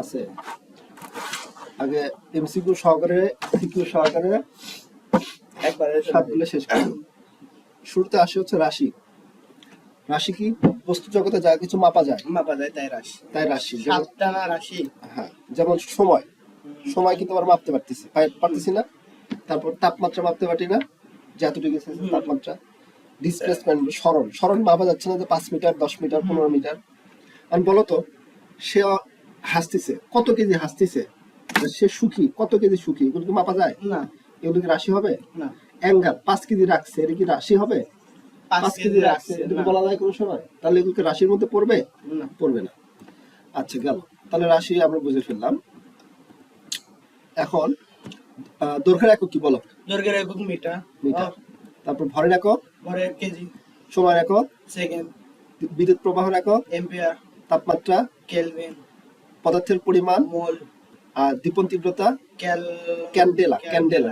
আছে আগে এমসিকিউ সহকারে সিকিউ সহকারে একবারে সবগুলো শেষ করি। শুরুতে আসে হচ্ছে রাশি। রাশি কি? বস্তু জগতে যা কিছু মাপা যায় তাই রাশি। সাতটা না রাশি? হ্যাঁ, যেমন সময় কিন্তু আমরা মাপতে পারতেছি না। তারপর তাপমাত্রা মাপতে পারি না, যে এতটুকু তাপমাত্রা। ডিসপ্লেসমেন্ট, সরণ মাপা যাচ্ছে না, যে 5 মিটার 10 মিটার 15 মিটার। আমি বলতো, সে হাসতেছে, কত কেজি হাসতেছে, সে সুখী, কত কেজি সুখী, এগুলো কি মাপা যায় না? এগুলো কি রাশি হবে না। অ্যাঙ্গার 5 কেজি রাখছে, এটা কি রাশি হবে? 5 কেজি রাখছে, এটা বলা যায় কোনো সময়? তাহলে এগুলো কি রাশির মধ্যে পড়বে? না, পড়বে না। আচ্ছা, গেল। তাহলে রাশি আমরা বুঝে ফেললাম। এখন দৈর্ঘ্যের একক কি বলো? দৈর্ঘ্যের একক মিটার। তারপর ভরের একক? ভরের কেজি। সময়ের একক? সেকেন্ড। বিদ্যুৎ প্রবাহের একক? এম্পিয়ার। তাপমাত্রা? কেলভিন। পদার্থের পরিমাণ? মোল। আর দীপন তীব্রতা? ক্যান্ডেলা।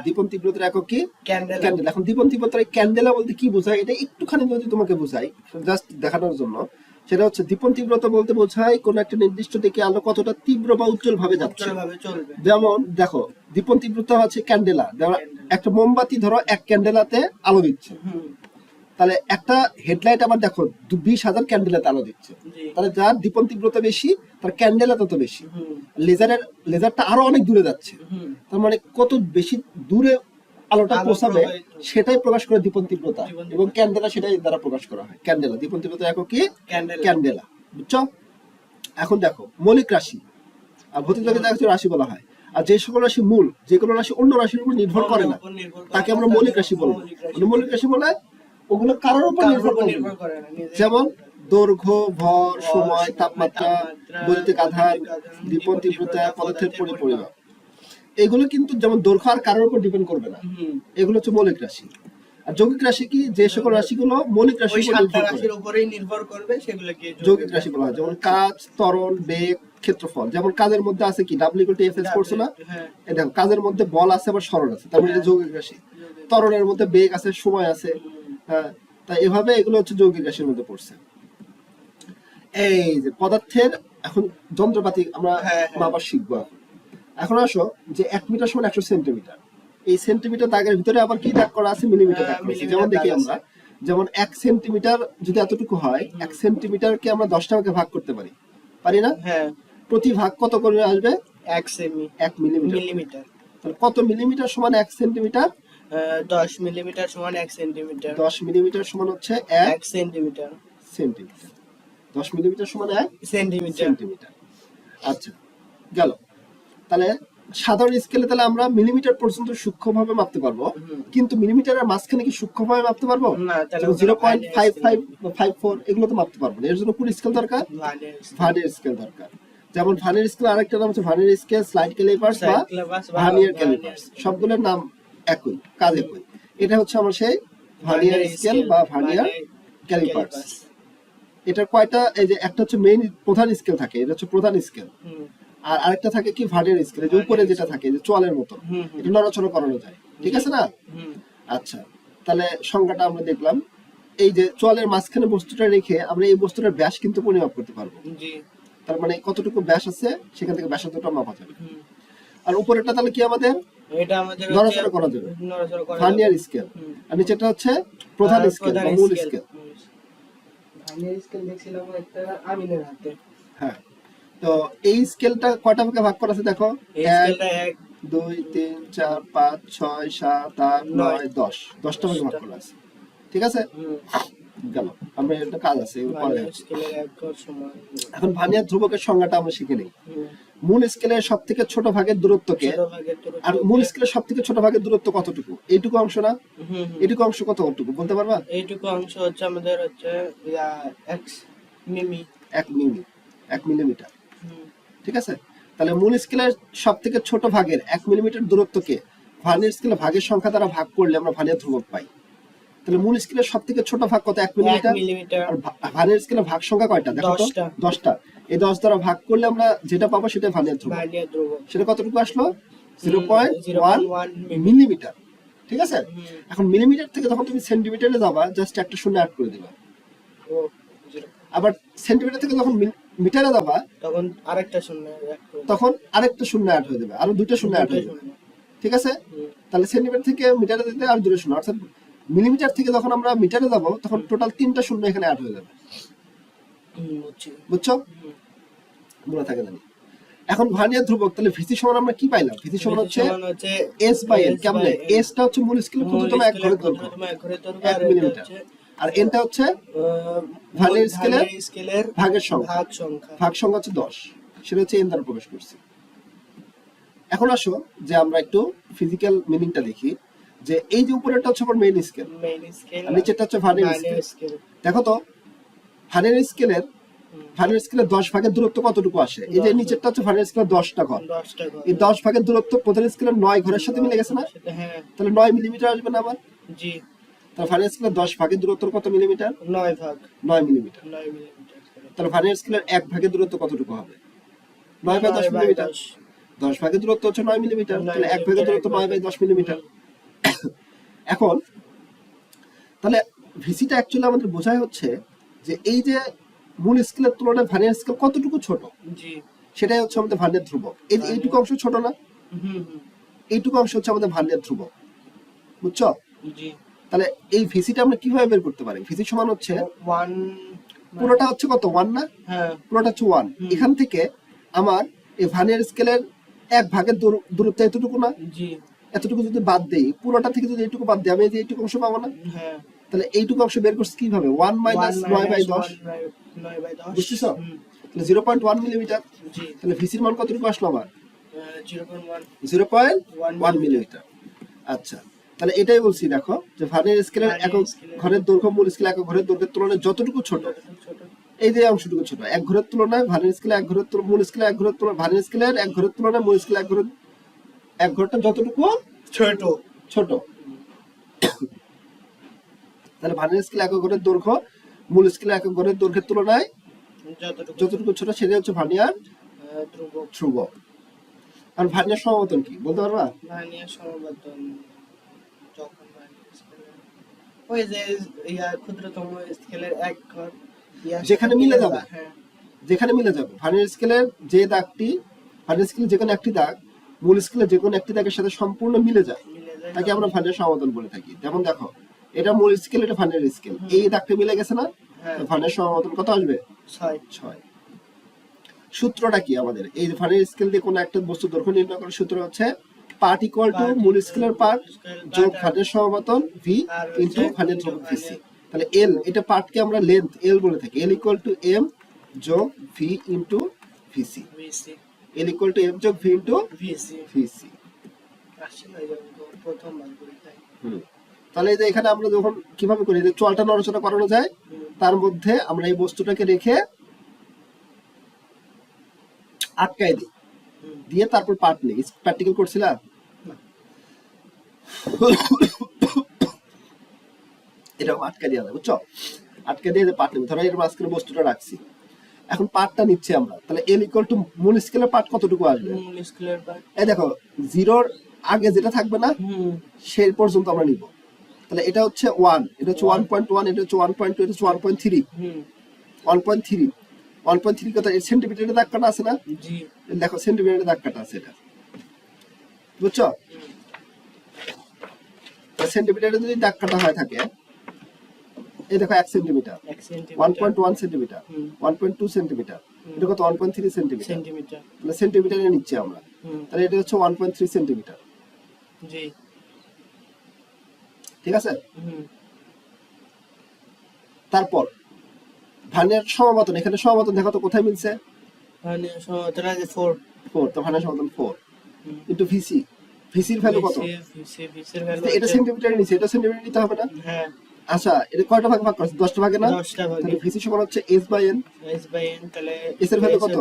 দীপন তীব্রতার একক কি? ক্যান্ডেলা। এখন দীপন তীব্রতার ক্যান্ডেলা বলতে কি বোঝায়, এটা একটুখানি যদি তোমাকে বোঝাই, জাস্ট দেখানোর জন্য, সেটা হচ্ছে দীপন তীব্রতা বলতে বোঝায় কোন একটা নির্দিষ্ট দিকে আলো কতটা তীব্র বা উজ্জ্বল ভাবে যাচ্ছে। যেমন দেখো, দীপন তীব্রতা হচ্ছে ক্যান্ডেলা। একটা মোমবাতি ধরো 1 ক্যান্ডেলাতে আলো দিচ্ছে, তাহলে একটা হেডলাইট আবার দেখো 20,000 ক্যান্ডেলাতে আলো দিচ্ছে। তাহলে যার দীপন তীব্রতা বেশি, তার ক্যান্ডেলা তত বেশি। লেজারটা আরো অনেক দূরে যাচ্ছে, তার মানে কত বেশি দূরে আলোটা পৌঁছাবে সেটাই প্রকাশ করে দীপন তীব্রতা, এবং ক্যান্ডেলা সেটাই দ্বারা প্রকাশ করা হয়। ক্যান্ডেলা, দীপন তীব্রতা একক কি? ক্যান্ডেলা। বুঝছো? এখন দেখো, মৌলিক রাশি আর ভৌতিক জগতে রাশি বলা হয়। আর যে সকল রাশি মূল, যে কোনো রাশি অন্য রাশির উপর নির্ভর করে না, তাকে আমরা মৌলিক রাশি বলবো। মৌলিক রাশি বলে ওগুলো কারোর উপর নির্ভর করে না। যেমন দৈর্ঘ্য, ভর, সময়, তাপমাত্রা, বৈদ্যুতিক আধান, দীপন তীব্রতা, পদার্থের পরিমাপ, এগুলো কিন্তু যেমন দৈর্ঘ্য আর কারোর উপর ডিপেন্ড করবে না, এগুলো হচ্ছে মৌলিক রাশি। আর যৌগিক রাশি কি? যে সকল রাশিগুলো মৌলিক রাশির উপরেই নির্ভর করবে সেগুলোকে যৌগিক রাশি বলা হয়। যেমন কাজ, ত্বরণ, বেগ, ক্ষেত্রফল। যেমন কাজের মধ্যে আছে কি? W/F করছো না? এই দেখো, কাজের মধ্যে বল আছে, আবার সরণ আছে, তার মানে এটা যৌগিক রাশি। ত্বরণের মধ্যে বেগ আছে, সময় আছে। হ্যাঁ, তাই এভাবে এগুলো হচ্ছে যৌগিক রাশির মধ্যে পড়ছে। এই যে পদার্থের এখন যন্ত্রপাতি আমরা মাপা শিখবো। এখন আসো, যে 1 মিটার সমান 100 সেন্টিমিটার। এই সেন্টিমিটার দাগের ভিতরে আবার কি দাগ করা আছে? মিলিমিটার দাগ করা আছে। যেমন দেখি আমরা, যেমন 1 সেন্টিমিটার যদি এতটুকু হয়, 1 সেন্টিমিটারকে আমরা 10টা ভাগে ভাগ করতে পারি না? প্রতি ভাগ কত করে আসবে? 1 মিলিমিটার। তাহলে কত মিলিমিটার সমান 1 সেন্টিমিটার? 10 মিলিমিটার সমান 1 সেন্টিমিটার। 10 মিলিমিটার সমান হচ্ছে 1 সেন্টিমিটার। 10 মিলিমিটার সমান 1 সেন্টিমিটার। আচ্ছা, গেল। তাহলে সাধারণ স্কেলে তাহলে আমরা মিলিমিটার পর্যন্ত সূক্ষ্মভাবে মাপতে পারবো, কিন্তু মিলিমিটারের মাঝখানে কি সূক্ষ্মভাবে মাপতে পারবো? 0.5554 এগুলো তো মাপতে পারবো না। এর জন্য কোন স্কেল দরকার? ভার্নিয়ার স্কেল দরকার। যেমন ভার্নিয়ার স্কেল আরেকটা নাম হচ্ছে ভার্নিয়ার স্কেল, স্লাইড ক্যালিপার্স বা ভার্নিয়ার ক্যালিপার্স। সবগুলোর নাম একই, কাজ একই। এটা হচ্ছে আমার সেই ভার্নিয়ার স্কেল বা ভার্নিয়ার ক্যালিপার্স। এটা কয়টা? এই যে একটা হচ্ছে মেইন প্রধান স্কেল থাকে, এটা হচ্ছে প্রধান স্কেল। আর আরেকটা থাকে কি? ভার্নিয়ার স্কেল, যে উপরে যেটা থাকে, যে চোয়ালের মতো, এটা নড়াচড়া করানো যায়। ঠিক আছে না? আচ্ছা, তাহলে সংজ্ঞাটা আমরা দেখলাম। এই যে চোয়ালের মাঝখানে বস্তুটা রেখে আমরা এই বস্তুটার ব্যাস কিন্তু পরিমাপ করতে পারবো। তার মানে কতটুকু ব্যাস আছে সেখান থেকে ব্যাসার্ধটা মাপা যাবে। আর উপরেরটা তাহলে কি? আমাদের নড়াচড়া করা যাবে, ভার্নিয়ার স্কেল। আর নিচেটা হচ্ছে প্রধান স্কেল বা মূল স্কেল। ভার্নিয়ার স্কেল দেখছিলাম একটা আমিনের হাতে। হ্যাঁ, তো এই স্কেলটা কয়টা ভাগে ভাগ করা আছে দেখো? 1 2 3 4 5 6 7 8 9 10, 10টা ভাগে ভাগ করা আছে। ঠিক আছে, গেল। আমরা একটা কাজ আছে এখন। ভার্নিয়ার ধ্রুবকের সংজ্ঞাটা আমরা শিখে নেই। মূল স্কেলের সবথেকে ছোট ভাগের দূরত্বকে, আর মূল স্কেলের সবথেকে ছোট ভাগের দূরত্ব কতটুকু? এইটুকু অংশ না? এইটুকু অংশ কতটুকু বলতে পারবা? এইটুকু অংশ হচ্ছে আমাদের হচ্ছে 1 মিলিমিটার। ঠিক আছে, তাহলে মূল স্কেলের সবথেকে ছোট ভাগের 1 মিলিমিটার দূরত্বকে ভার্নিয়ার স্কেলে ভাগের সংখ্যা দ্বারা ভাগ করলে আমরা ভার্নিয়ার ধ্রুবক পাই। তাহলে মূল স্কেলের সবথেকে ছোট ভাগ কত? 1 মিলিমিটার। আর ভার্নিয়ার স্কেলের ভাগ সংখ্যা কয়টা দেখো তো? 10টা। এই 10 দ্বারা ভাগ করলে আমরা যেটা পাবো সেটা ভার্নিয়ার ধ্রুবক। সেটা কতটুকু আসলো? 0.1 মিলিমিটার। ঠিক আছে, এখন মিলিমিটার থেকে যখন তুমি সেন্টিমিটারে যাবা, জাস্ট একটা শূন্য অ্যাড করে দিবা। আবার সেন্টিমিটার থেকে যখন মিটারে যাবা, তখন আরেকটা শূন্য add করে দেব। তখন আরেকটা শূন্য অ্যাড হয়ে যাবে, আরো দুইটা শূন্য অ্যাড হয়ে যাবে। শূন্য। ঠিক আছে? হুম। তাহলে সেন্টিমিটার থেকে মিটারে দিতে আর দুটো শূন্য, অর্থাৎ মিলিমিটার থেকে যখন আমরা মিটারে যাব তখন টোটাল তিনটা শূন্য এখানে অ্যাড হয়ে যাবে। বুঝছি। বুঝছো? হুম। মনে থাকে জানি। এখন ভার্নিয়ার ধ্রুবক, তাহলে ভিসি সমান আমরা কি পাইলাম? ভিসি সমান হচ্ছে এস বাই এন। কেমনে? এসটা হচ্ছে মূল স্কেলের ক্ষুদ্রতম এক ঘরের দৈর্ঘ্য, 1 মিলিমিটার। আর এনটা হচ্ছে ভার্নিয়ার স্কেলের ভাগের সংখ্যা। ভাগ সংখ্যা হচ্ছে 10, সেটা হচ্ছে এন দ্বারা প্রকাশ করছি। এখন আসো যে আমরা একটু ফিজিক্যাল মিনিংটা দেখি, যে এই যে উপরেরটা হচ্ছে আমার মেইন স্কেল, আর নিচেরটা হচ্ছে ভার্নিয়ার স্কেল। দেখো তো ভার্নিয়ার স্কেলের 10 ভাগের দূরত্ব কতটুকু আসে? এই যে নিচেরটা হচ্ছে ভার্নিয়ার স্কেলের 10টা ঘর, এই 10 ভাগের দূরত্ব প্রধান স্কেলের 9 ঘরের সাথে মিলে গেছে না? তাহলে 9 মিলিমিটার আসবে না আবার? জি। তাহলে ভার্নিয়ার স্কেলের 10 ভাগের দূরত্ব কত মিলিমিটার? 9 ভাগ 9 মিলিমিটার। 9 মিলিমিটার। তাহলে ভার্নিয়ার স্কেলের 1 ভাগের দূরত্ব কতটুকু হবে? 9 বাই 10 মিলিমিটার। 10 ভাগের দূরত্ব হচ্ছে 9 মিলিমিটার, তাহলে 1 ভাগের দূরত্ব 9 বাই 10 মিলিমিটার। এখন তাহলে ভিসিটা অ্যাকচুয়ালি আমাদের বোঝায় হচ্ছে যে এই যে মূল স্কেলের তুলনায় ভার্নিয়ার স্কেল কতটুকু ছোট, জি। সেটাই হচ্ছে আমাদের ভার্নিয়ার ধ্রুবক। এই যে এইটুকু অংশ ছোট না, এইটুকু অংশ হচ্ছে আমাদের ভার্নিয়ার ধ্রুবক। বুঝছো? জি। তাহলে এই ভিসিটা আমরা কিভাবে বের করতে পারি? ভিসি সমান হচ্ছে 1, পুরোটা হচ্ছে কত? 1 না? হ্যাঁ, পুরোটা হচ্ছে 1। এখান থেকে আমার এই ভার্নিয়ার স্কেলের 1 ভাগের দূরত্ব এতটুকু না? জি। এতটুকু যদি বাদ দেই, পুরোটা থেকে যদি এইটুকু বাদ দিই, আমি এই যে এইটুকু অংশ পাবো না? হ্যাঁ। তাহলে এইটুকু অংশ বের করছি কিভাবে? 1 মাইনাস 9 বাই 10। 9 বাই 10। বুঝতেছো? তাহলে 0.1 মিলিমিটার। জি। তাহলে ভিসির মান কতটুকু আসলো আমার? 0.1 0.1 মিলিমিটার। আচ্ছা, তাহলে এটাই বলছি, দেখো যে ভার্নিয়ার স্কেলের একক ঘরের দৈর্ঘ্য মূল স্কেল একক ঘরের দৈর্ঘ্যের তুলনায় যতটুকু ছোট, ছোট। এই যে অংশটুকু ছোট, এক ঘরের তুলনায় ভার্নিয়ার স্কেলে এক ঘরের মূল স্কেলে এক ঘরের তুলনায় ভার্নিয়ার স্কেলের এক ঘরের তুলনায় মূল স্কেলে এক ঘরটা যতটুকু ছোট। ছোট। তাহলে ভার্নিয়ার স্কেলে একক ঘরের দৈর্ঘ্য মূল স্কেলে একক ঘরের দৈর্ঘ্যের তুলনায় যতটুকু ছোট, সেটা হচ্ছে ভার্নিয়ার ধ্রুবক। আর ভার্নিয়ার সমাবর্তন কি বলতে পারবা? ভার্নিয়ার সমাবর্তন যখন ভার্নিয়ার স্কেলের ওই যে ক্ষুদ্রতম স্কেলের এক ঘর যেখানে মিলে যাবে, হ্যাঁ, যেখানে মিলে যাবে ভার্নিয়ার স্কেলের যে দাগটি, ভার্নিয়ার স্কেলের যে কোনো একটি দাগ মূল স্কেলের যে কোনো একটি দাগের সাথে সম্পূর্ণ মিলে যায়, তাকে আমরা ভার্নিয়ার সমাবর্তন বলে থাকি। যেমন দেখো, এটা মূল স্কেল, এটা ভার্নিয়ার স্কেল, এই দাগটা মিলে গেছে না? ভার্নিয়ার সমাবর্তন কত আসবে? 6। সূত্রটা কি আমাদের? এই ভার্নিয়ার স্কেল দিয়ে কোনো একটা বস্তু দৈর্ঘ্য নির্ণয় করার সূত্র হচ্ছে পার্ট ইকুয়াল টু মূল স্কেলের পার্ট যোগ ভার্নিয়ার সমাবর্তন ভি ইনটু ভার্নিয়ার ধ্রুবক ভিসি। তাহলে এল, এটা পার্টকে আমরা লেন্থ এল বলে থাকি। এল ইকুয়াল টু এম যোগ V into VC. L equal to M যোগ ভি ইনটু ভিসি। প্রথমবার পরীক্ষায়। তাহলে এই যে এখানে আমরা যখন কিভাবে করি, যে চলটা নড়াচড়া করানো যায়, তার মধ্যে আমরা এই বস্তুটাকে রেখে আটকাই দিই, দিয়ে তারপর পার্ট নেই। প্র্যাকটিক্যাল করছিলা? এরকম আটকা দেওয়া যায়, বুঝছো? আটকা দিয়ে পার্ট নেবে। ধরো এর মাঝখানে বস্তুটা রাখছি, এখন পার্টটা নিচ্ছি আমরা। তাহলে এল ইকুয়াল টু মূল স্কেলের পার্ট কতটুকু আসবে? এই দেখো, জিরোর আগে যেটা থাকবে না সেই পর্যন্ত আমরা নিব। তাহলে এটা হচ্ছে 1, এটা হচ্ছে 1.1, এটা হচ্ছে 1.2, এটা হচ্ছে 1.3। 1.3 কত? সেন্টিমিটারের দাগ কাটা আছে না? জি। দেখো সেন্টিমিটারের দাগ কাটা আছে, এটা বুঝছো? সেন্টিমিটারে যদি দাগ কাটা হয় থাকে, এই দেখো 1 সেন্টিমিটার, 1.1 সেন্টিমিটার, 1.2 সেন্টিমিটার, এটা কত? 1.3 সেন্টিমিটার। তাহলে সেন্টিমিটারে নিচ্ছি আমরা, তাহলে এটা হচ্ছে 1.3 সেন্টিমিটার। জি, ঠিক আছে? তারপর ভার্নিয়ার সমাবর্তন, এখানে সমাবর্তন দেখো তো কোথায় মিলছে? ভার্নিয়ার সমাবর্তন আছে 4, তো ভার্নিয়ার সমাবর্তন 4 ইনটু ভিসি। ভিসির ভ্যালু কত? ভিসির ভ্যালু এটা সেন্টিমিটারে নিচে, এটা সেন্টিমিটারে নিতে হবে না? হ্যাঁ। আচ্ছা, এটা কয়টা ভাগ করছে? 10টা ভাগে না? 10টা ভাগে। তাহলে ভিসি সমান হচ্ছে এস বাই এন। তাহলে এস এর ভ্যালু কত?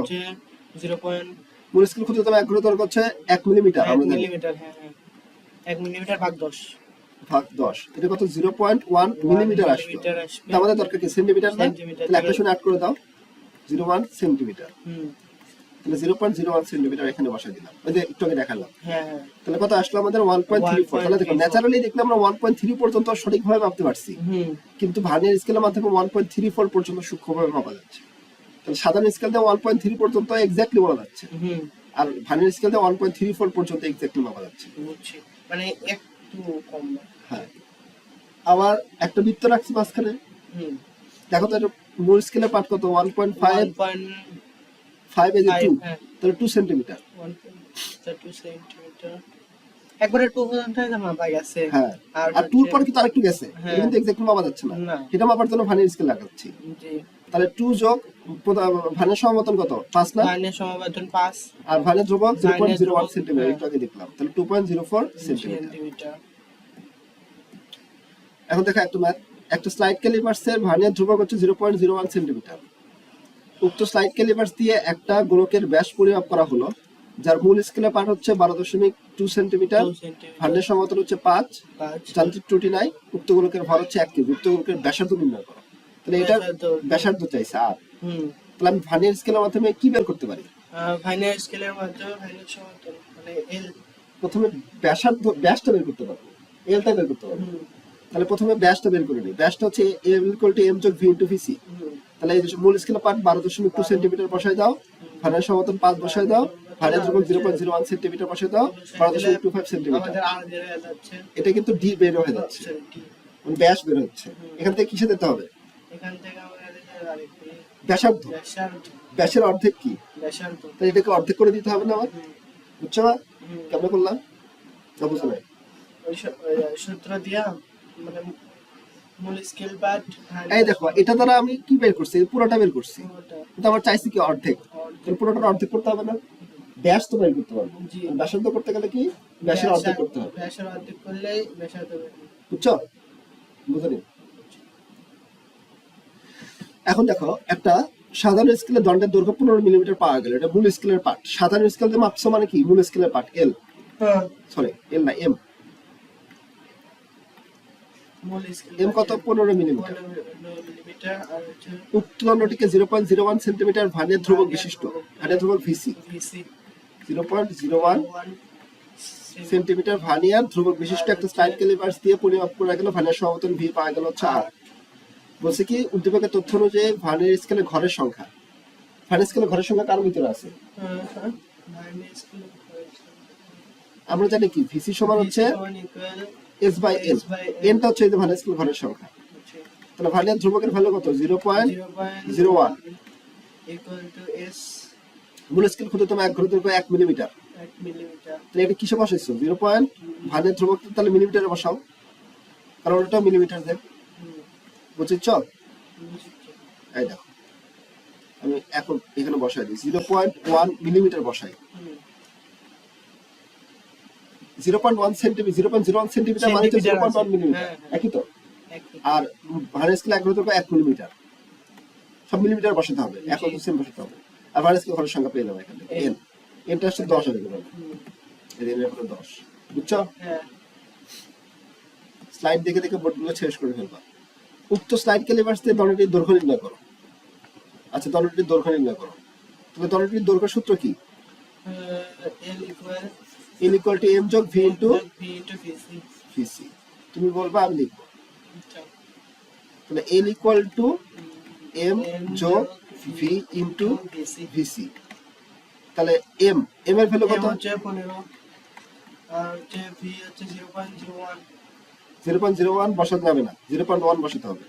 0. মূল স্কেল ক্ষুদ্রতম এক ঘরের দৈর্ঘ্য হচ্ছে 1 মিলিমিটার। 1 মিলিমিটার, হ্যাঁ, 1 মিলিমিটার ভাগ 10। এটা কত? 0.1 মিলিমিটার আসবে। আমাদের দরকার কি? সেন্টিমিটার না? তাহলে একটা শুনে 8 করে দাও, 0.1 সেন্টিমিটার। তাহলে 0.01 সেন্টিমিটার এখানে বসাই দিলাম, ওই যে একটু আগে দেখালাম। হ্যাঁ। তাহলে কত আসলো আমাদের? 1.34। তাহলে দেখো, ন্যাচারালি দেখলে আমরা 1.3 পর্যন্ত সঠিকভাবে মাপতে পারছি, কিন্তু ভার্নিয়ার স্কেলের মাধ্যমে 1.34 পর্যন্ত সূক্ষ্মভাবে মাপা যাচ্ছে। তাহলে সাধারণ স্কেল দিয়ে 1.3 পর্যন্ত এক্স্যাক্টলি বলা যাচ্ছে, হুম আর ভার্নিয়ার স্কেল দিয়ে 1.34 পর্যন্ত এক্স্যাক্টলি মাপা যাচ্ছে। বুঝছি, মানে একটু কম। হ্যাঁ, আবার একটা বৃত্ত রাখছি মাঝখানে, হুম দেখো তো এটা মূল স্কেলের পার্ট কত, 1.5 এই যে 2, হ্যাঁ তাহলে 2 সেন্টিমিটার। 1.2 সেন্টিমিটার, একবারে 2 পর্যন্ত মাপা গেছে। হ্যাঁ, আর আর 2 পর কিন্তু আরেকটু গেছে, হ্যাঁ। এটা কিন্তু এক্স্যাক্টলি মাপা যাচ্ছে না, না। এটা মাপার জন্য ভার্নিয়ার স্কেল লাগাচ্ছি। জি, তাহলে 2 যোগ ভার্নিয়ার সমাপতন কত, 5 না, ভার্নিয়ার সমাপতন 5, আর ভার্নিয়ার ধ্রুবক ভার্নিয়ার 0.01 ধ্রুবক, সেন্টিমিটার, হ্যাঁ। একটু আগে দেখলাম, তাহলে 2.04 সেন্টিমিটার। সেন্টিমিটার। এখন দেখো একটা ম্যাথ, একটা স্লাইড ক্যালিপার্সের ভার্নিয়ার ধ্রুবক হচ্ছে 0.01 সেন্টিমিটার। উক্ত স্লাইড ক্যালিপার্স দিয়ে একটা গোলকের ব্যাস পরিমাপ করা হলো, যার মূল স্কেলের পার্ট হচ্ছে 12.2 সেন্টিমিটার, 2 সেন্টিমিটার, ভার্নিয়ার সমান্তর হচ্ছে 5, 5, যান্ত্রিক ত্রুটি নাই, উক্ত গোলকের ভর হচ্ছে 1 কেজি, উক্ত গোলকের ব্যাসার্ধ নির্ণয় করো। তাহলে এটা ব্যাসার্ধ চাইছে, আর হুম তাহলে আমি ভার্নিয়ার স্কেলের মাধ্যমে কি বের করতে পারি? ভার্নিয়ার স্কেলের মাধ্যমে ভার্নিয়ার সমান্তর মানে এল। প্রথমে ব্যাসটা বের করতে পারবো, এলটা বের করতে পারবো। তাহলে প্রথমে ব্যাসটা বের করে নিই, ব্যাসটা হচ্ছে m = m যোগ v * vc। তাহলে এই যে মূল স্কেলের পার্ট 12.2 সেন্টিমিটার বসাই দাও, ভার্নিয়ার সমান্তর 5 বসাই দাও, ভার্নিয়ার ধ্রুবক 0.01 সেন্টিমিটার বসাই দাও, 12.25 সেন্টিমিটার। আমাদের আর বের হয়ে যাচ্ছে, এটা কিন্তু ডি বের হয়ে যাচ্ছে, মানে ব্যাস বের হচ্ছে। এখান থেকে কিসে দিতে হবে? এখান থেকে আমাদের আরেকটি ব্যাসার্ধ, ব্যাসের অর্ধেক কি, ব্যাসার্ধ। তাহলে এটাকে অর্ধেক করে দিতে হবে না আমার, বুঝছো না? কেমন করলাম না, বুঝো না? ওই সূত্র দিয়া মানে মূল স্কেল পার্ট। এই দেখো, এটা দ্বারা আমি কি বের করছি, পুরোটা বের করছি, কিন্তু আমার চাইছি কি অর্ধেক, তাহলে পুরোটা অর্ধেক করতে হবে না, ব্যাস তো বের করতে পারবো। জি। ব্যাসার্ধ করতে গেলে কি ব্যাসের অর্ধেক করতে হবে, ব্যাসের অর্ধেক করলে ব্যাসার্ধ বের হবে। বুঝছো? বুঝলি? এখন দেখো, একটা সাধারণ স্কেলে দণ্ডের দৈর্ঘ্য 15 মিলিমিটার পাওয়া গেল, এটা মূল স্কেলের পার্ট। সাধারণ স্কেল দিয়ে মাপছো মানে কি, মূল স্কেলের পার্ট এল, হ্যাঁ সরি এল না এম, মূল স্কেল এম কত, 15 মিলিমিটার। 15 মিলিমিটার। আর হচ্ছে উক্ত দণ্ডটিকে 0.01 সেন্টিমিটার ভার্নিয়ার ধ্রুবক বিশিষ্ট, ভার্নিয়ার ধ্রুবক ভিসি, ভিসি 0.01 সেন্টিমিটার ভার্নিয়ার ধ্রুবক বিশিষ্ট একটা স্লাইড ক্যালিপার্স দিয়ে পরিমাপ করা গেল, ভার্নিয়ার সমাপতন ভি পাওয়া গেল হচ্ছে আর। বলছে কি, উদ্দীপকের তথ্য অনুযায়ী ভার্নিয়ার স্কেলে ঘরের সংখ্যা, ভার্নিয়ার স্কেলে ঘরের সংখ্যা কার ভিতরে আছে? ভার্নিয়ার স্কেল আমরা জানি কি ভিসি সমান হচ্ছে এস বাই এন, এনটা হচ্ছে এই যে ভার্নিয়ার স্কেল ঘরের সংখ্যা। তাহলে ভার্নিয়ার ধ্রুবকের ভ্যালু কত, 0.01, ইকুয়াল টু এস মূল স্কেল ক্ষুদ্রতম এক ঘরের দৈর্ঘ্য 1 মিলিমিটার। 1 মিলিমিটার। তাহলে এটা কিসে বসাইছো, 0. ভার্নিয়ার ধ্রুবক তাহলে মিলিমিটারে বসাও, কারণ ওটা মিলিমিটার দেয়, বুঝছো? এই দেখো, আমি এখন এখানে বসাই দিই 0.1 মিলিমিটার বসাই, 0.1 সেন্টিমিটার, 0.01 সেন্টিমিটার মানে হচ্ছে 0.1 মিলিমিটার, একই তো। আর ভার্নিয়ার স্কেল এক ঘরের দৈর্ঘ্য 1 মিলিমিটার, সব মিলিমিটার বসাতে হবে, এখন সেম বসাতে হবে। আর ভার্নিয়ার স্কেল ঘরের সংখ্যা পেয়ে যাবে এখানে, এন, এনটা হচ্ছে 10 হবে এখানে, এই এর হলো 10, বুঝছো? হ্যাঁ স্লাইড দেখে দেখে বোর্ডগুলো শেষ করে ফেলবা। উক্ত স্লাইড ক্যালিপার্স দিয়ে দণ্ডটির দৈর্ঘ্য নির্ণয় করো। আচ্ছা, দণ্ডটির দৈর্ঘ্য নির্ণয় করো, তাহলে দণ্ডটির দৈর্ঘ্য সূত্র কি? এল ইকুয়াল L = m যোগ v into V into VC. VC. তুমি বলবা, আমি লিখবো। তাহলে L = m যোগ v ইনটু ভিসি। তাহলে m এর ভ্যালু কত? হচ্ছে 15, আর হচ্ছে ভি হচ্ছে 0.01। 0.01 বসাতে যাবে না, 0.1 বসাতে হবে।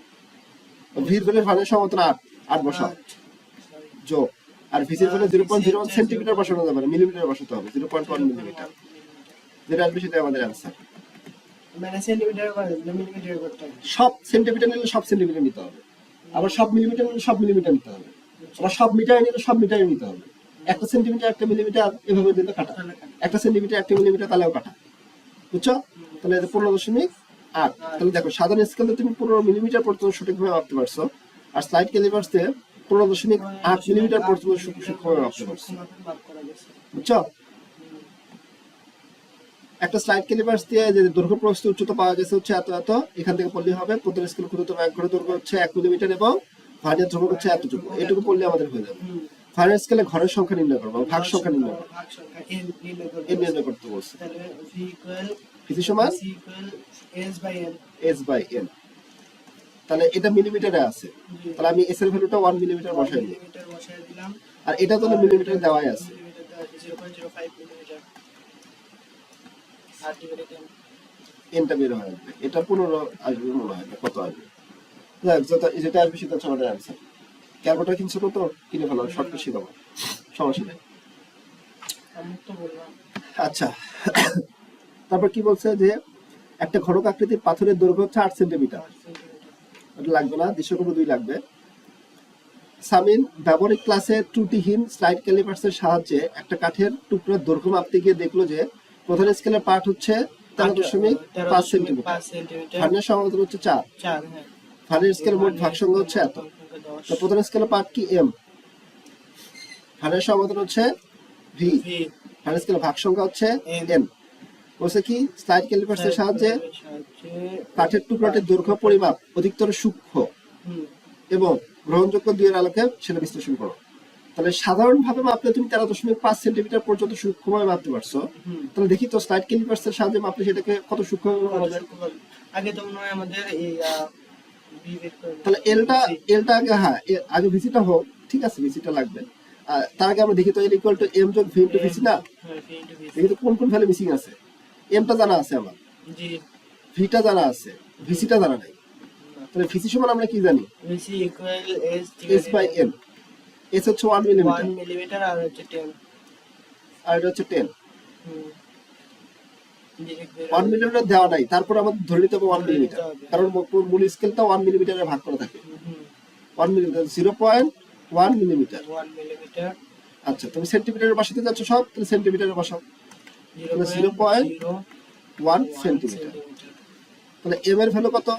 v এর ভ্যালু ভার্নিয়ার সমান্তর 8 বসাও যোগ, আর ভিসি এর ভ্যালু 0.01 সেন্টিমিটার বসানো যাবে না, মিলিমিটার বসাতে হবে, 0.1 মিলিমিটার। যেটা আসবে সেটা আমাদের অ্যানসার। মানে সেন্টিমিটার করে মিলিমিটার করতে হবে। সব সেন্টিমিটার নিলে সব সেন্টিমিটার নিতে হবে, আবার সব মিলিমিটার নিলে সব মিলিমিটার নিতে হবে, আবার সব মিটার নিলে সব মিটার নিতে হবে। একটা সেন্টিমিটার একটা মিলিমিটার এভাবে দিলে কাটা, একটা সেন্টিমিটার একটা মিলিমিটার তাহলেও কাটা, বুঝছো? তাহলে 15.8। তাহলে দেখো, সাধারণ স্কেলে তুমি 15 মিলিমিটার পর্যন্ত সঠিকভাবে মাপতে পারছো, আর স্লাইড ক্যালিপার্স দিয়ে 15.8 মিলিমিটার পর্যন্ত সঠিকভাবে মাপতে পারছো, বুঝছো? একটা স্লাইড ক্যালিপার্স দিয়ে যে দৈর্ঘ্য প্রস্থ উচ্চতা পাওয়া গেছে হচ্ছে এত এত, এখান থেকে পড়লে হবে প্রতি স্কেল ক্ষুদ্রতম এক ঘরের দৈর্ঘ্য হচ্ছে 1 মিলিমিটার এবং ভার্নিয়ার ধ্রুবক হচ্ছে এতটুকু, এটুকু পড়লে আমাদের হয়ে যাবে। ভার্নিয়ার স্কেলে ঘরের সংখ্যা নির্ণয় করবো, ভাগ সংখ্যা নির্ণয় করবো, এর নির্ণয় করতে বলছে। তাহলে ভি ইকুয়াল ভিসি সমান S by N. S by N. তাহলে এটা মিলিমিটারে আছে, জি। তাহলে আমি এস এর ভ্যালুটা 1 মিলিমিটার বসাই দিই, মিলিমিটার বসায় দিলাম। আর এটা তো মিলিমিটারে দেওয়াই আছে। মিলিমিটার দেওয়া আছে 0.05 মিলিমিটার। আর ডিভাইডেড এন। এনটা বের হয়ে আসবে, এটা 15 আসবে মনে হয়, না কত আসবে, যাক যেটা আসবে সেটা হচ্ছে আমাদের অ্যান্সার। ক্যালকুলেটর কিনছো তো কিনে ফেলো, শর্ট বেশি দেবো, সমস্যা নেই। আমি তো বললাম। আচ্ছা, তারপর কি বলছে যে একটা ঘনক আকৃতির পাথরের দৈর্ঘ্য হচ্ছে 8 সেন্টিমিটার, 8 সেন্টিমিটার। এটা লাগবে না, দৃশ্যকোণ 2 লাগবে। সামিন ব্যবহারিক ক্লাসে ত্রুটিহীন স্লাইড ক্যালিপার্সের সাহায্যে একটা কাঠের টুকরার দৈর্ঘ্য মাপতে গিয়ে দেখলো যে প্রধান স্কেলের পাঠ হচ্ছে 13.5 সেন্টিমিটার, 5 সেন্টিমিটার। ভার্নিয়ার সমান্তর হচ্ছে 4, 4, হ্যাঁ। ভার্নিয়ার স্কেলের মোট ভাগ সংখ্যা হচ্ছে এত। তো প্রধান স্কেলের পাঠ কি এম, ভার্নিয়ার সমান্তর হচ্ছে ভি, ভি। ভার্নিয়ার স্কেলের ভাগ সংখ্যা হচ্ছে N। এন। বলছে কি স্লাইড ক্যালিপার্সের সাহায্যে কাঠের টুকরাটির দৈর্ঘ্য পরিমাপ অধিকতর সূক্ষ্ম হুম। এবং গ্রহণযোগ্য দুইয়ের আলোকে সেটা বিশ্লেষণ করো। তাহলে সাধারণভাবে মাপলে তুমি 13.5 সেন্টিমিটার পর্যন্ত সূক্ষ্মভাবে মাপতে পারছো, হুম। তাহলে দেখি তো স্লাইড ক্যালিপার্সের সাহায্যে মাপলে সেটাকে কত সূক্ষ্মভাবে মাপা যায়। আগে তো মনে হয় আমাদের এই ভি বের করে নিতে তাহলে হবে। এলটা আগে, হ্যাঁ আগে ভিসিটা হোক, ঠিক আছে ভিসিটা লাগবে। তার আগে আমরা দেখি তো এল ইকুয়াল টু এম যোগ ভি ইন্টু ভিসি না, হ্যাঁ, ভি ইন্টু ভিসি। দেখি তো কোন কোন ভ্যালু মিসিং আছে। এমটা জানা আছে আমার, জি। ভিটা জানা আছে, ভিসিটা জানা নাই। তাহলে ভিসি সমান আমরা কি জানি, VC equal S by M. S হচ্ছে 1 মিলিমিটার 1 মিলিমিটার আর হচ্ছে 10। আর এটা হচ্ছে 10। হুম। ডিরেক্ট বের 1 মিলিমিটার দেওয়া নাই, তারপর আমাদের ধরে নিতে হবে 1 ধরে মিলিমিটার, নিতে হবে। কারণ মূল স্কেলটা 1 মিলিমিটারে ভাগ করা থাকে। হুম। 1 মিলিমিটার 0.1 মিলিমিটার। 1 মিলিমিটার। আচ্ছা তুমি সেন্টিমিটারে বসাতে যাচ্ছ সব, তাহলে সেন্টিমিটারে বসাও, তাহলে 0.1 সেন্টিমিটার। তাহলে এম এর ভ্যালু কত,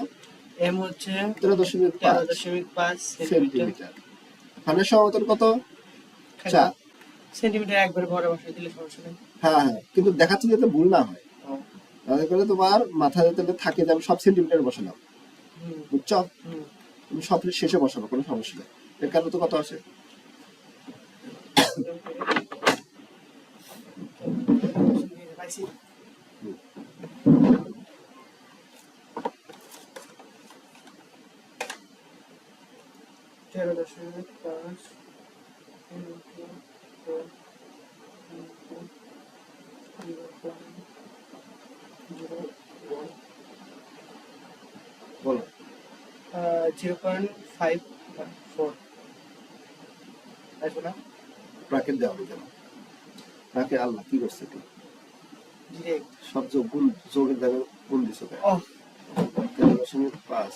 এম হচ্ছে 13.5 13.5 সেন্টিমিটার। সেন্টিমিটার। ভার্নিয়ার সমান্তর কত, 4। সেন্টিমিটার একবার ঘরে বসাই দিলে সমস্যা নেই। হ্যাঁ হ্যাঁ, কিন্তু দেখাচ্ছি যাতে ভুল না হয়, ও। তাহলে করে তোমার মাথায় যাতে থাকে যে আমি সব সেন্টিমিটারে বসালাম, হুম। বুঝছো, হুম। তুমি সব শেষে বসাবো, কোনো সমস্যা নেই। এর কারণে তো কত আসে, পাইছি। তেরো দশমিক পাঁচ বলো। 0.54 আসবে না? ব্র্যাকেট দেওয়া হবে কেন, ব্র্যাকেট আল্লাহ কি করছে কি, ডিরেক্ট। সব যোগ গুণ, যোগের জায়গায় গুণ দিছো কেন, ও 13.5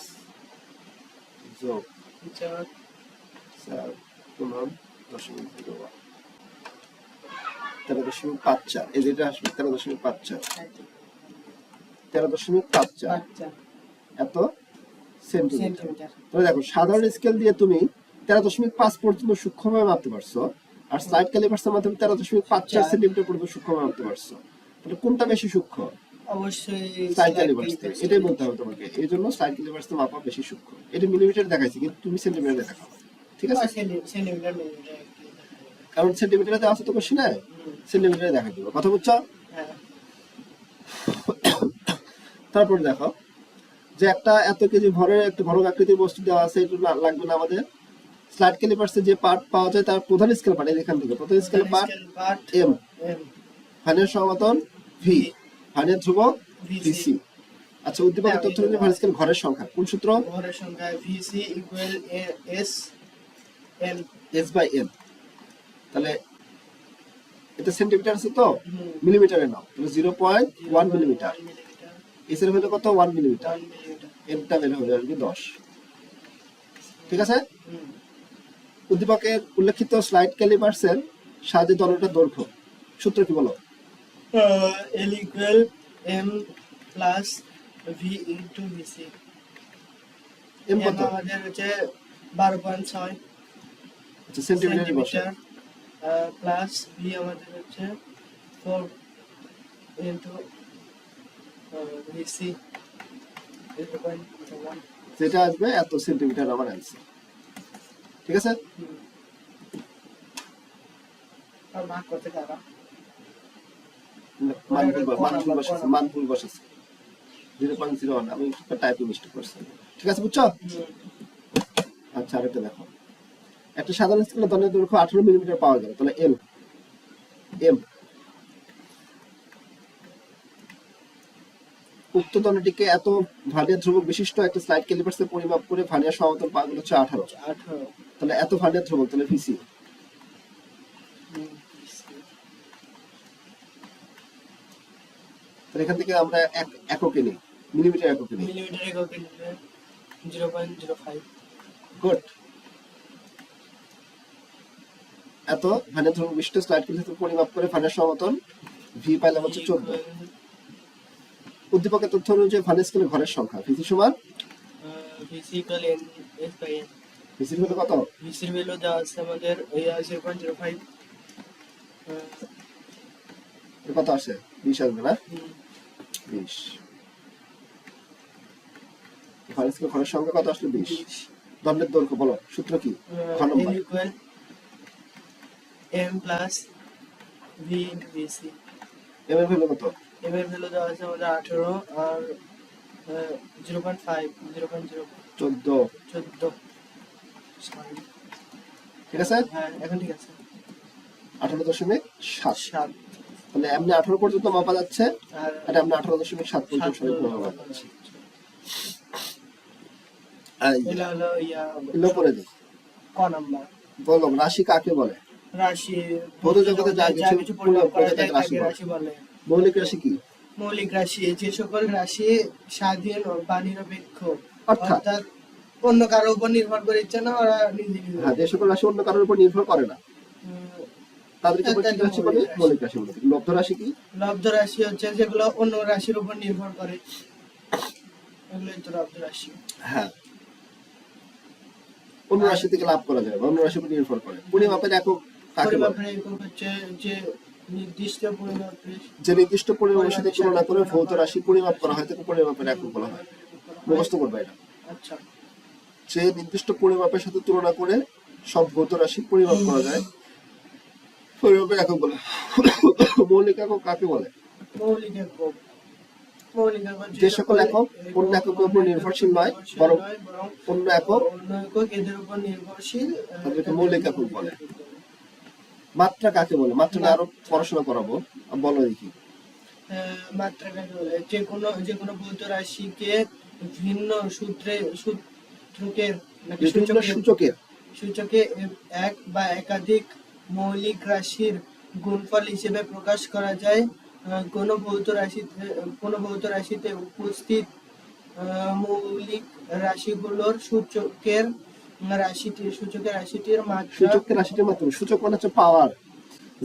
যোগ 4 4 15.01 13.54, এই যেটা আসবে 13.54, 13.54 বাচ্চা এত সেন্টিমিটার। সেন্টিমিটার। তবে দেখো সাধারণ স্কেল দিয়ে তুমি 13.5 পর্যন্ত সূক্ষ্মভাবে মাপতে পারছো, আর স্লাইড ক্যালিপার্সের মাধ্যমে 13.54 সেন্টিমিটার পর্যন্ত সূক্ষ্মভাবে মাপতে পারছো, তাহলে কোনটা বেশি সূক্ষ্ম, অবশ্যই স্লাইড ক্যালিপার্স থেকে, এটাই বলতে হবে তোমাকে। এই জন্য স্লাইড ক্যালিপার্স মাপা বেশি সূক্ষ্ম। এটা মিলিমিটার দেখাইছে কিন্তু তুমি সেন্টিমিটারে দেখাও, ঠিক আছে, সেন্টিমিটার মিলিমিটার। কারণ সেন্টিমিটারে দেওয়া আছে তো কোশ্চেনে, সেন্টিমিটারে দেখা দিবে, কথা বুঝছো। হ্যাঁ। তারপর দেখো যে একটা এত কেজি ভরের একটা ঘনক আকৃতির বস্তু দেওয়া আছে, এটা লাগবে না আমাদের। স্লাইড ক্যালিপার্সে যে পার্ট পাওয়া যায় তার প্রধান স্কেল পার্ট, এখান থেকে প্রধান স্কেল পার্ট এম, ভার্নিয়ার সমান্তর ভি, ভার্নিয়ার ধ্রুবক ভিসি। আচ্ছা উদ্দীপকের তথ্য অনুযায়ী ভার্নিয়ার স্কেল ঘরের সংখ্যা, কোন সূত্র, ঘরের সংখ্যা VC equal S N, S by N. তাহলে এটা সেন্টিমিটার আছে তো মিলিমিটারে নাও, তাহলে 0.1 মিলিমিটার। এস এর ভ্যালু কত, 1 মিলিমিটার, এনটা বের হয়ে আসবে 10, ঠিক আছে। উদ্দীপকের উল্লেখিত স্লাইড ক্যালিপার্সের সাহায্যে দলটার দৈর্ঘ্য সূত্র কি বলো, L equal M plus V into VC. M M কত, আমাদের হচ্ছে 12.6 আচ্ছা সেন্টিমিটারে বসে, সেন্টিমিটার, প্লাস ভি আমাদের হচ্ছে 4 ইনটু ভিসি 0.1। যেটা আসবে এত সেন্টিমিটার আমার অ্যান্সার, ঠিক আছে। আর ভাগ করতে পারা মান ভুল বসেছে। 0.01 আমি টাইপিং মিস্টেক করছি। ঠিক আছে, বুঝছো? আচ্ছা, আরেকটা দেখো, একটা সাধারণ স্কেলের দণ্ডের দৈর্ঘ্য 18 মিলিমিটার পাওয়া গেল, তাহলে এল এম উক্ত দণ্ডটিকে এত ভার্নিয়ার ধ্রুবক বিশিষ্ট একটা স্লাইড ক্যালিপার্সে পরিমাপ করে ভার্নিয়ার সমান্তরাল পাওয়া গেল হচ্ছে 18, তাহলে এত ভার্নিয়ার ধ্রুবক, তাহলে ভিসি। তাহলে এখান থেকে আমরা এককে নিই, মিলিমিটার এককে নিই। মিলিমিটার এককে নিলে 0.05। গুড। এত ভার্নিয়ার ধ্রুবক বিশিষ্ট স্লাইড ক্যালিপার্সে পরিমাপ করে ভার্নিয়ার সমান্তরাল ভি পাইলাম হচ্ছে 14। উদ্দীপকের তথ্য অনুযায়ী ভার্নিয়ার স্কেলের ঘরের সংখ্যা ভিসি সমান VC equal N S by N. ভিসির ভ্যালু কত? ভিসির ভ্যালু দেওয়া আছে আমাদের 0.05। কত আসে? 20 আসবে না? 20। ভার্নিয়ার স্কেলের ঘরের সংখ্যা কত আসলে? 20। দণ্ডের দৈর্ঘ্য বলো, সূত্র কি? ঘ number N equal m plus V into VC. M এর ভ্যালু কত? m এর ভ্যালু দেওয়া আছে আমাদের 18 আর 0.5 14। 14। সরি, ঠিক আছে, হ্যাঁ এখন ঠিক আছে। 18.7। তাহলে এমনি 18 পর্যন্ত মাপা যাচ্ছে, আর আর এমনি 18.7 পর্যন্ত সঠিক মাপা যাচ্ছে। এটা হলো এগুলো পরে দিই। ক নাম্বার বলো, রাশি কাকে বলে? রাশি ভৌত জগতে যা কিছু পরিমাপ করা যায় রাশি তাকে বলে। রাশি বলে। মৌলিক রাশি কি? মৌলিক রাশি যে সকল রাশি স্বাধীন বা নিরপেক্ষ, অর্থাৎ অর্থাৎ অন্য কারোর উপর নির্ভর করে ইচ্ছে না, ওরা নিজে নিজে। হ্যাঁ, যে সকল রাশি অন্য কারোর উপর নির্ভর করে না তাদেরকে আমরা কি রাশি বলি? মৌলিক রাশি বলি। লব্ধ রাশি কি? লব্ধ রাশি হচ্ছে যেগুলো অন্য রাশির উপর নির্ভর করে, এগুলোই তো লব্ধ রাশি। হ্যাঁ, অন্য রাশি থেকে লাভ করা যায় বা অন্য রাশির উপর নির্ভর করে। পরিমাপের একক কাকে বলে? পরিমাপের একক হচ্ছে যে নির্দিষ্ট পরিমাপের যে নির্দিষ্ট পরিমাপের সাথে তুলনা করে ভৌত রাশি পরিমাপ করা হয় তাকে পরিমাপের একক বলা হয়। মুখস্থ করবে এটা। আচ্ছা, যে নির্দিষ্ট পরিমাপের সাথে তুলনা করে সব ভৌত রাশি পরিমাপ করা যায়, পরিমাপের একক বলে। মৌলিক একক কাকে বলে? মৌলিক একক যে সকল একক অন্য এককের উপর নির্ভরশীল নয়, বরং অন্য একক এদের উপর নির্ভরশীল, তাদেরকে মৌলিক একক বলে। মাত্রা কাকে বলে? মাত্রা নিয়ে আরো পড়াশোনা করাবো, বলো দেখি। মাত্রা কাকে বলে? যে কোনো ভৌত রাশিকে ভিন্ন সূত্রকের নাকি বিভিন্ন সূচকে এক বা একাধিক মৌলিক রাশির গুণফল হিসেবে প্রকাশ করা যায়। কোনো ভৌত রাশিতে উপস্থিত মৌলিক রাশিগুলোর সূচকের রাশিটির মাত্রা। সূচক মানে হচ্ছে পাওয়ার।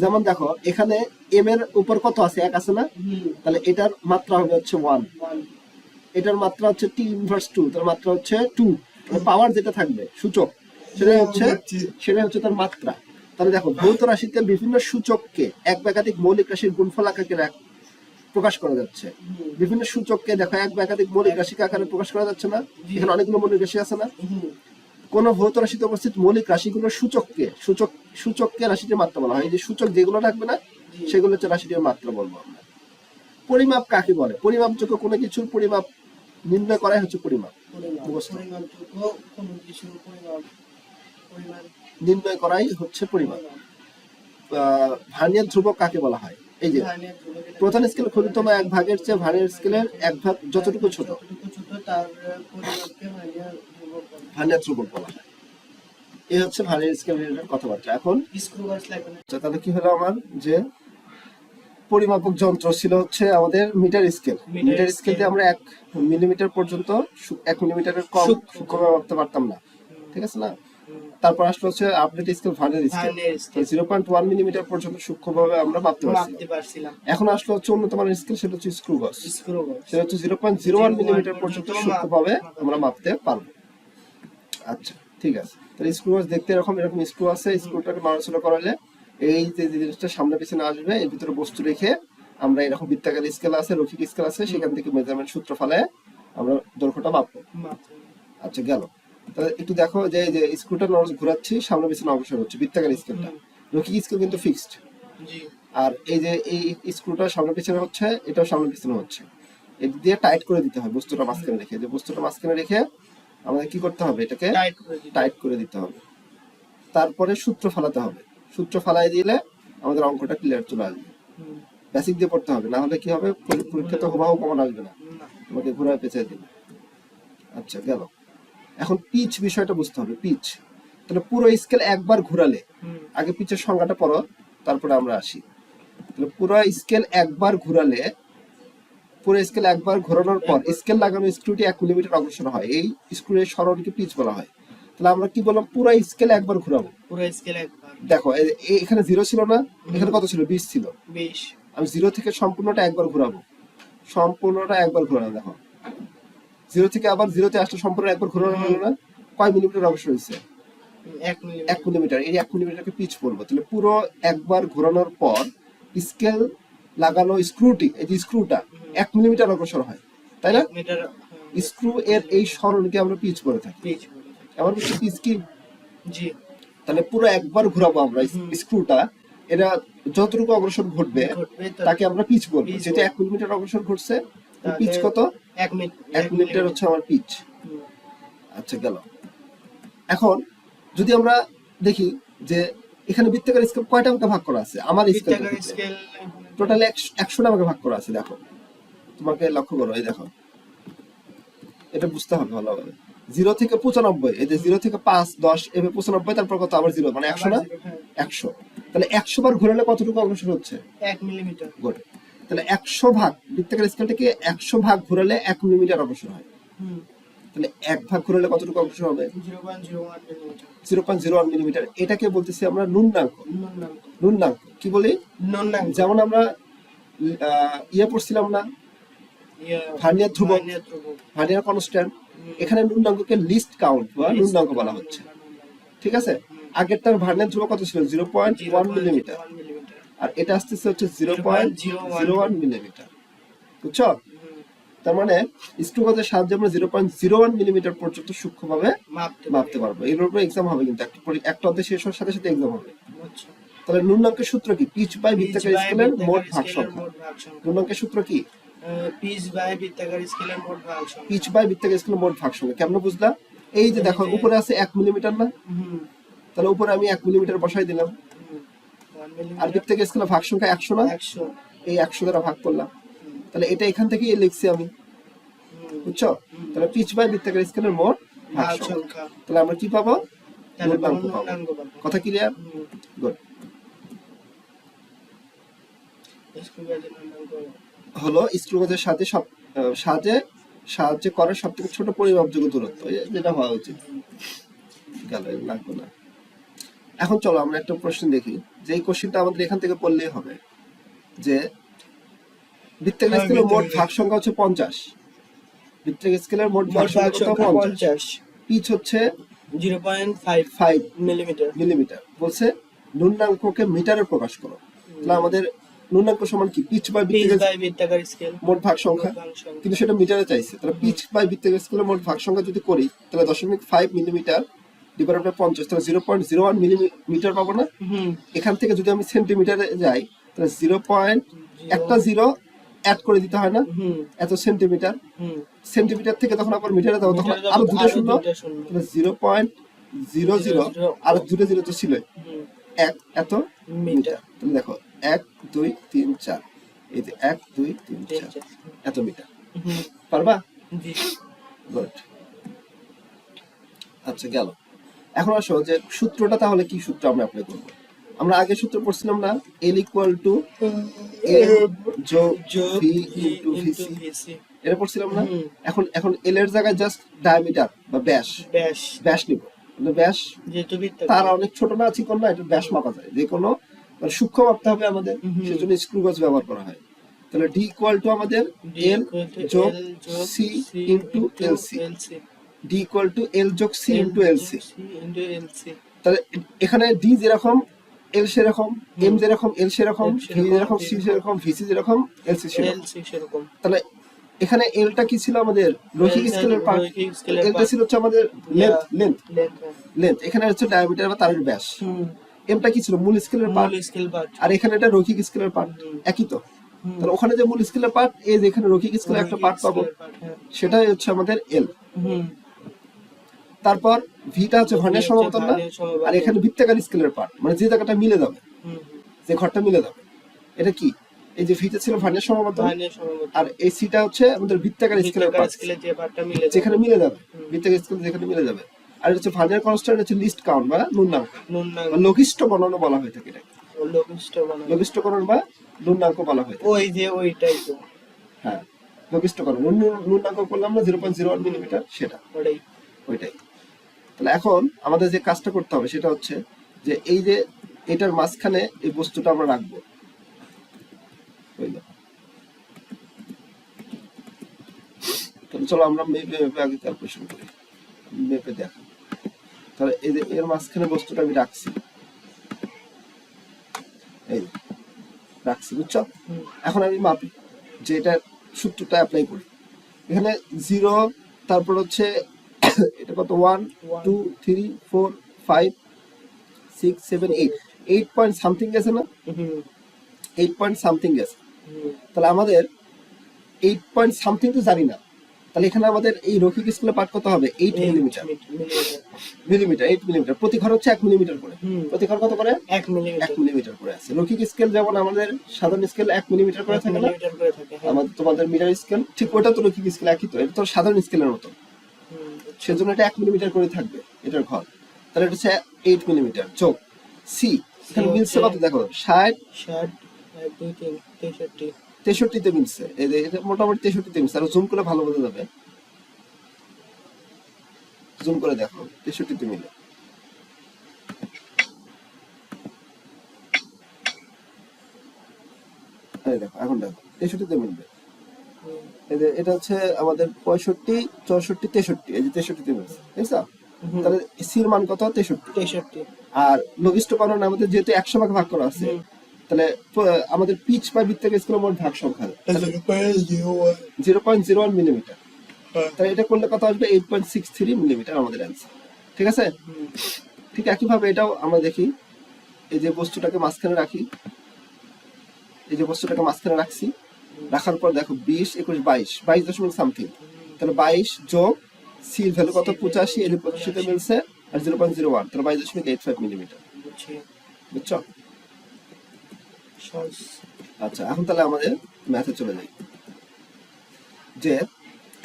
যেমন দেখো, এখানে এম এর উপর কত আছে? 1 আছে না? তাহলে এটার মাত্রা হবে হচ্ছে 1, এটার মাত্রা হচ্ছে টি ইনভার্স 2, তার মাত্রা হচ্ছে 2। পাওয়ার যেটা থাকবে সূচক, সেটাই হচ্ছে তার মাত্রা। তাহলে দেখো, ভৌত রাশিতে বিভিন্ন সূচককে এক বা একাধিক মৌলিক রাশির গুণফল আকারে প্রকাশ করা যাচ্ছে। বিভিন্ন সূচককে দেখো এক বা একাধিক মৌলিক রাশিকে আকারে প্রকাশ করা যাচ্ছে না? এখানে অনেকগুলো মৌলিক রাশি আছে না? কোন ভৌত রাশিতে উপস্থিত মৌলিক রাশিগুলোর সূচককে রাশিটির মাত্রা বলা হয়। এই যে সূচক যেগুলো থাকবে না, সেগুলো হচ্ছে রাশিটির মাত্রা বলবো আমরা। পরিমাপ কাকে বলে? পরিমাপযোগ্য কোনো কিছুর পরিমাপ নির্ণয় করাই হচ্ছে পরিমাপ। নির্ণয় করাই হচ্ছে পরিমাপ। ভার্নিয়ার ধ্রুবক কাকে বলা হয়? এই যে প্রধান স্কেল ক্ষুদ্রতম এক ভাগের চেয়ে ভার্নিয়ার স্কেলের এক ভাগ যতটুকু ছোট, তার পরিমাপকে ভার্নিয়ার ধ্রুবক বলা হয়। এই হচ্ছে ভার্নিয়ার স্কেল রিলেটেড কথাবার্তা। এখন তাহলে কি হলো আমার? যে পরিমাপক যন্ত্র ছিল হচ্ছে আমাদের মিটার স্কেল। মিটার স্কেল দিয়ে আমরা 1 মিলিমিটার পর্যন্ত 1 মিলিমিটারের কম সূক্ষ্মভাবে মাপতে পারতাম না, ঠিক আছে না? তারপর আসলে হচ্ছে update scale, vernier scale. 0.1 millimetre পর্যন্ত সূক্ষ্মভাবে আমরা মাপতে পারছিলাম। এখন আসলে হচ্ছে উন্নত মানের স্কেল, সেটা হচ্ছে স্ক্রু গজ। সেটা হচ্ছে 0.01 মিলিমিটার পর্যন্ত সূক্ষ্মভাবে আমরা মাপতে পারবো। আচ্ছা, ঠিক আছে। তাহলে স্ক্রু গজ দেখতে এরকম স্ক্রু আছে। স্ক্রুটাকে নড়াচড়া করালে এই যে জিনিসটা সামনে পিছনে আসবে, এর ভিতরে বস্তু রেখে আমরা এরকম বৃত্তাকার স্কেল আছে, রৈখিক স্কেল আছে, সেখান থেকে মেজারমেন্ট সূত্র ফেলে আমরা দৈর্ঘ্যটা মাপবো। আচ্ছা, গেল। তাহলে একটু দেখো যে স্ক্রুটা ঘোরাচ্ছি, সামনে পিছনে অগ্রসর হচ্ছে বৃত্তাকার স্কেলটা। রৈখিক স্কেল কিন্তু ফিক্সড। আর এই যে এই স্ক্রুটা সামনে পিছনে হচ্ছে, এটাও সামনে পিছনে হচ্ছে। এদিক দিয়ে টাইট করে দিতে হয় বস্তুটা মাঝখানে রেখে, যে বস্তুটা মাঝখানে রেখে আমাদের কি করতে হবে, এটাকে টাইট করে দিতে হবে। তারপরে সূত্র ফালাতে হবে, সূত্র ফালাই দিলে আমাদের অঙ্কটা ক্লিয়ার চলে আসবে। বেসিক দিয়ে পড়তে হবে, না হলে কি হবে, পরীক্ষা তো হুবাহু কমন আসবে না, তোমাকে ঘুরায় পেঁচাই দিবে। আচ্ছা গেল। এখন পিচ বিষয়টা বুঝতে হবে, পিচ। তাহলে পুরো স্কেল একবার ঘোরালে, আগে পিচের সংজ্ঞাটা পড়ো তারপরে আমরা আসি। তাহলে পুরো স্কেল একবার ঘোরালে, পুরো স্কেল একবার ঘোরানোর পর স্কেল লাগানো স্ক্রুটি 1 মিলিমিটার অগ্রসর হয়, এই স্ক্রুর সরণকে পিচ বলা হয়। তাহলে আমরা কি বললাম, পুরো স্কেল একবার ঘোরাবো। পুরো স্কেল একবার দেখো এখানে 0 ছিল না, এখানে কত ছিল, 20 ছিল। 20 আমি 0 থেকে সম্পূর্ণটা একবার ঘোরাবো, সম্পূর্ণটা একবার ঘোরানো। দেখো 0 থেকে আবার 0 তে আসলে সম্পূর্ণ একবার ঘোরানো হলো না, কয় মিলিমিটার অগ্রসর হয়েছে, 1 মিলিমিটার। এই 1 মিলিমিটারকে পিচ বলবো। তাহলে পুরো একবার ঘোরানোর পর স্কেল লাগানো স্ক্রুটি, এই যে স্ক্রুটা 1 মিলিমিটার অগ্রসর হয়, তাই না? স্ক্রু এর এই সরণকে আমরা পিচ বলে থাকি। আমার হচ্ছে পিচ কি, জি। তাহলে পুরো একবার ঘোরাবো আমরা স্ক্রুটা, এটা যতটুকু অগ্রসর ঘটবে তাকে আমরা পিচ বলবো। যেটা 1 মিলিমিটার অগ্রসর ঘটছে, পিচ কত, 1 মিলিমিটার হচ্ছে আমার পিচ। আচ্ছা গেল। এখন যদি আমরা দেখি যে এখানে বৃত্তাকার স্কেল কয়টা আমাকে ভাগ করা আছে, আমার স্কেল টোটালি 100টা আমাকে ভাগ করা আছে। দেখো তোমাকে লক্ষ্য করো, এই দেখো এটা বুঝতে হবে ভালোভাবে। 0 থেকে 95, এই যে 0 থেকে 5 10 এভাবে 95, তারপর কত, আবার 0, মানে 100 না, 100। তাহলে 100 বার ঘোরালে কতটুকু অগ্রসর হচ্ছে, 1 মিলিমিটার। গুড। তাহলে 100 ভাগ, বৃত্তাকার স্কেলটাকে 100 ভাগ ঘোরালে 1 মিলিমিটার অগ্রসর হয়। তাহলে 1 ভাগ ঘোরালে কতটুকু অগ্রসর হবে, 0.01 মিলিমিটার। 0.01 মিলিমিটার। এটাকে বলতেছি আমরা ন্যূনাঙ্ক। ন্যূনাঙ্ক কি বলি, যেমন আমরা ইয়ে পড়ছিলাম না, ভার্নিয়ার ধ্রুবক, ভার্নিয়ার কনস্ট্যান্ট। এখানে ন্যূনাঙ্ককে লিস্ট কাউন্ট বা ন্যূনাঙ্ক বলা হচ্ছে, ঠিক আছে? আগেরটার ভার্নিয়ার ধ্রুবক কত ছিল, 0.1 মিলিমিটার, আর এটা আসতেছে হচ্ছে 0.01 মিলিমিটার, বুঝছো? তার মানে স্ক্রুগজের সাহায্যে আমরা 0.01 মিলিমিটার পর্যন্ত সূক্ষ্মভাবে মাপতে পারবো। এর উপরে এক্সাম হবে, কিন্তু একটা অধ্যায় শেষ হওয়ার সাথে সাথে এক্সাম হবে। তাহলে ন্যূনাঙ্কের সূত্র কি, পিচ বাই বৃত্তাকার স্কেলের মোট ভাগ সংখ্যা। ন্যূনাঙ্কের সূত্র কি, পিচ বাই বৃত্তাকার স্কেলের মোট ভাগ সংখ্যা। পিচ বাই বৃত্তাকার স্কেলের মোট ভাগ সংখ্যা কেমন বুঝলা, এই যে দেখো উপরে আছে 1 মিলিমিটার না, তাহলে উপরে আমি 1 মিলিমিটার বসাই দিলাম, আর বৃত্তাকার স্কেলের ভাগ সংখ্যা 100 না, এই 100 দ্বারা ভাগ করলাম। তাহলে এটা এখান থেকে লিখছি আমি, বুঝছো? তাহলে পিচ বাই বৃত্তাকার স্কেলের মোট ভাগ সংখ্যা। তাহলে আমরা কি পাবো, ন্যূনাঙ্ক পাবো। কথা ক্লিয়ার? গুড। হলো স্ক্রুগজের সাথে সাহায্য করার সবথেকে ছোট পরিমাপযোগ্য দূরত্ব, যেটা হওয়া উচিত। গেল, লাগবে না। এখন চলো আমরা একটা প্রশ্ন দেখি, যে এই কোশ্চেনটা আমাদের এখান থেকে পড়লেই হবে, যে বৃত্তাকার স্কেলের মোট ভাগ সংখ্যা হচ্ছে 50, বৃত্তাকার স্কেলের মোট ভাগ সংখ্যা 50, পিচ হচ্ছে 0.55 মিলিমিটার। বলছে ন্যূনাঙ্ককে মিটারে প্রকাশ করো। তাহলে আমাদের ন্যূনাঙ্ক সমান কি, পিচ বাই বৃত্তাকার স্কেল মোট ভাগ সংখ্যা, কিন্তু সেটা মিটারে চাইছে। তাহলে পিচ বাই বৃত্তাকার স্কেলের মোট ভাগ সংখ্যা যদি করি, তাহলে 0.5 মিলিমিটার ডিভাইডেড বাই 50, তাহলে 0.01 মিলিমিটার পাবো না? এখান থেকে যদি আমি সেন্টিমিটারে যাই, তাহলে 0. একটা 0 অ্যাড করে দিতে হয় না, এত সেন্টিমিটার। সেন্টিমিটার থেকে তখন আবার মিটারে যাবো, তখন আরো দুটো শূন্য, তাহলে 0.00 আর 0 তো ছিল, 1 এত মিটার। তাহলে দেখো 1 2 3 4, এই যে 1 2 3 4 এত মিটার। পারবা? গুড। আচ্ছা গেল। এখন আসো যে সূত্রটা, তাহলে কি সূত্র আমরা অ্যাপ্লাই করব। আমরা আগে সূত্র পড়ছিলাম না, L = M যোগ V * VC, এটা পড়ছিলাম না? এখন L এর জায়গায় জাস্ট ডায়ামিটার বা ব্যাস নিব। ব্যাস যেহেতু তার অনেক ছোট না, চিকন না, এটা ব্যাস মাপা যায়। যে কোনো মানে সূক্ষ্ম মাপতে হবে আমাদের, সেজন্য স্ক্রুগজ ব্যবহার করা হয়। তাহলে D = আমাদের L যোগ C * LC, D = L যোগ C * LC। তাহলে এখানে D যেরকম L সেরকম, M যেরকম L সেরকম, V যেরকম C সেরকম, VC যেরকম LC সেরকম। তাহলে এখানে Lটা কি ছিল আমাদের, রৈখিক স্কেলের পার্ট। Lটা ছিল হচ্ছে আমাদের লেন্থ, এখানে হচ্ছে ডায়ামিটার বা তারের ব্যাস। এমটা কি ছিল, মূল স্কেলের পার্ট, আর এখানে এটা রৈখিক স্কেলের পার্ট, একই তো। তাহলে ওখানে যে মূল স্কেলের পার্ট, এই যে এখানে রৈখিক স্কেলের একটা পার্ট পাবো, সেটাই হচ্ছে আমাদের এল। তারপর ভিটা হচ্ছে ভার্নিয়ার সমবর্তন না, আর এখানে বৃত্তাকার স্কেলের পার্ট, মানে যে জায়গাটা মিলে যাবে, যে ঘরটা মিলে যাবে, এটা কি? এই যে ভিটা ছিল ভার্নিয়ার সমবর্তন, আর এই সিটা হচ্ছে আমাদের বৃত্তাকার স্কেলের পার্ট, যেখানে মিলে যাবে, বৃত্তাকার স্কেল যেখানে মিলে যাবে। আর এটা হচ্ছে ভার্নিয়ার কনস্ট্যান্ট, হচ্ছে লিস্ট কাউন্ট বা ন্যূনাঙ্ক বা লঘিষ্ঠ গণনা বলা হয়ে থাকে এটাকে, লঘিষ্ঠ গণন বা ন্যূনাঙ্ক বলা হয়। ওই যে ওইটাই তো, হ্যাঁ, লঘিষ্ঠ গণন, ন্যূনাঙ্ক করলাম না 0.01 মিলিমিটার, সেটা ওইটাই। তাহলে এখন আমাদের যে কাজটা করতে হবে সেটা হচ্ছে যে এই যে এটার মাঝখানে এই বস্তুটা আমরা রাখবো। তাহলে চলো আমরা মেপে আগে ক্যালকুলেশন করি, মেপে দেখা। তাহলে এই যে এর মাঝখানে বস্তুটা আমি রাখছি, এই রাখছি, বুঝছো? এখন আমি মাপি যে এটা সূত্রটা অ্যাপ্লাই করি। এখানে 0, তারপর হচ্ছে এটা কত, 1 2 3 4 5 6 7 8, 8 পয়েন্ট সামথিং গেছে না, 8 পয়েন্ট সামথিং গেছে। তাহলে আমাদের 8 পয়েন্ট সামথিং তো জানি না, তাহলে এখানে আমাদের এই রৈখিক স্কেলে পার্ট কত হবে, 8 মিলিমিটার, 8 মিলিমিটার। প্রতি ঘর হচ্ছে 1 মিলিমিটার করে, প্রতি ঘর কত করে, 1 মিলিমিটার করে আছে। রৈখিক স্কেল যেমন আমাদের সাধারণ স্কেল 1 মিলিমিটার করে থাকে না, আমাদের তোমাদের মিটার স্কেল ঠিক ওটা তো রৈখিক স্কেল একই, তো এটা তো সাধারণ স্কেলের মতো, সেজন্য এটা 1 মিলিমিটার করে থাকবে এটার ঘর। তাহলে এটা হচ্ছে 8 মিলিমিটার যোগ সি, এখানে মিলছে কত দেখো, 60 1 2 3 63, 63 তে মিলছে, এটা মোটামুটি 63 তে মিলছে। আর জুম করে ভালো বোঝা যাবে, জুম করে দেখো 63 তে মিলে। এই দেখো, এখন দেখো 63 তে মিলবে। এই যে এটা হচ্ছে আমাদের 65 64 63, এই যে 63 তে মিলছে, বুঝছো? তাহলে সির মান কত, 63। আর লঘিষ্ঠ গণন আমাদের যেহেতু 100 ভাগে ভাগ করা আছে, তাহলে আমাদের পিচ বা বৃত্তাকার স্কেলের মোট ভাগ সংখ্যা 0.01 মিলিমিটার। তাহলে এটা করলে কত আসবে, 8.63 মিলিমিটার আমাদের অ্যান্সার। ঠিক আছে? ঠিক একইভাবে এটাও আমরা দেখি, এই যে বস্তুটাকে মাঝখানে রাখি, এই যে বস্তুটাকে মাঝখানে রাখছি, রাখার পর দেখো 20 21 22 দশমিক সামথিং, তাহলে 22 যোগ সি ভ্যালু কত, 85, এর 85 তে মিলছে, আর 0.01, তাহলে 22.85 মিলিমিটার। বুঝছো? আচ্ছা, এখন তাহলে আমাদের ম্যাথে চলে যাই। যে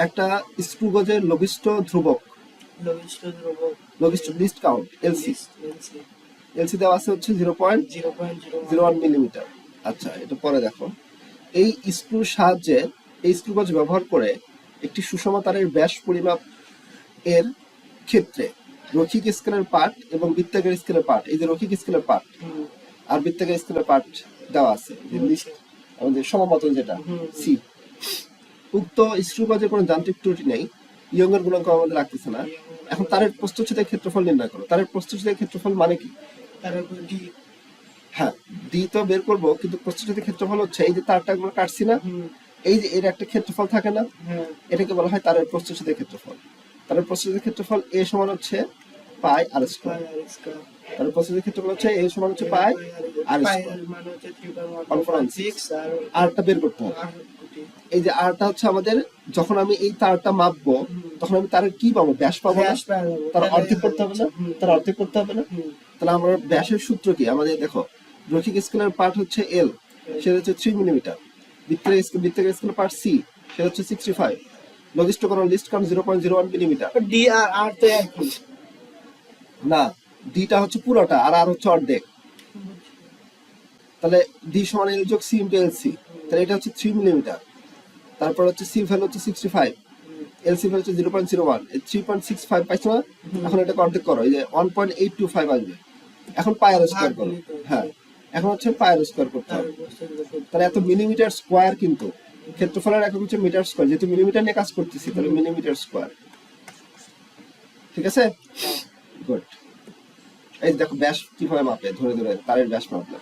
একটা স্ক্রু গজের লঘিষ্ঠ ধ্রুবক, লঘিষ্ঠ লিস্ট কাউন্ট এলসি, এলসি দেওয়া আছে হচ্ছে 0.01 মিলিমিটার। আচ্ছা, এটা পরে দেখো। এই স্ক্রুর সাহায্যে এই স্ক্রু গজ ব্যবহার করে একটি সুষম তারের ব্যাস পরিমাপ এর ক্ষেত্রে রৈখিক স্কেলের পার্ট এবং বৃত্তাকার স্কেলের পার্ট, এই যে রৈখিক স্কেলের পার্ট আর বৃত্তাকার স্কেলের পার্ট দেওয়া আছে, যে লিস্ট আমাদের সমমতন যেটা সি। উক্ত স্ক্রু গজের কোনো যান্ত্রিক ত্রুটি নেই, ইয়ংয়ের গুণাঙ্ক আমাদের লাগতেছে না। এখন তারের প্রস্থচ্ছেদের ক্ষেত্রফল নির্ণয় করো। তারের প্রস্থচ্ছেদের ক্ষেত্রফল মানে কি? হ্যাঁ, ডি তো বের করবো, কিন্তু প্রস্থচ্ছেদের ক্ষেত্রফল হচ্ছে এই যে তারটা আমরা কাটছি না, এই যে এর একটা ক্ষেত্রফল থাকে না, এটাকে বলা হয় তারের প্রস্থচ্ছেদের ক্ষেত্রফল। তারের প্রস্থচ্ছেদের ক্ষেত্রফল এ সমান হচ্ছে পাই আর স্কয়ার। তারের প্রস্থচ্ছেদের ক্ষেত্রফল হচ্ছে এ সমান হচ্ছে পাই আর স্কয়ার, আরটা বের করতে হবে। এই যে আরটা হচ্ছে আমাদের, যখন আমি এই তারটা মাপবো তখন আমি তারের কি পাবো, ব্যাস পাবো না, তার অর্ধেক করতে হবে না, তার অর্ধেক করতে হবে না। তাহলে আমরা ব্যাসের সূত্র কি, আমাদের দেখো রৈখিক স্কেলের পার্ট হচ্ছে এল, সেটা হচ্ছে 3 মিলিমিটার। বৃত্তাকার স্কেলের পার্ট সি, সেটা হচ্ছে 65। লঘিষ্ঠ গণন লিস্ট কাউন্ট 0.01 মিলিমিটার। ডি আর আর তো একই না, ডিটা হচ্ছে পুরোটা, আর আর হচ্ছে অর্ধেক। তাহলে ডি সমান এল যোগ সি ইন্টু এল সি, তাহলে এটা হচ্ছে 3 মিলিমিটার। তারপর হচ্ছে সি ভ্যালু হচ্ছে 65, এল সি ভ্যালু হচ্ছে 0.01, 3.65 পাইছো না? এখন এটাকে অর্ধেক করো, এই যে 1.825 আসবে। এখন পাই আর স্কয়ার করো। হ্যাঁ, এখন হচ্ছে পাই আর স্কয়ার করতে হবে। তাহলে এত মিলিমিটার স্কয়ার, কিন্তু ক্ষেত্রফলের একক হচ্ছে মিটার স্কয়ার, যেহেতু মিলিমিটার নিয়ে কাজ করতেছি, তাহলে মিলিমিটার স্কয়ার। ঠিক আছে, গুড। এই দেখো ব্যাস কিভাবে মাপে, ধরে ধরে তারের ব্যাস মাপলে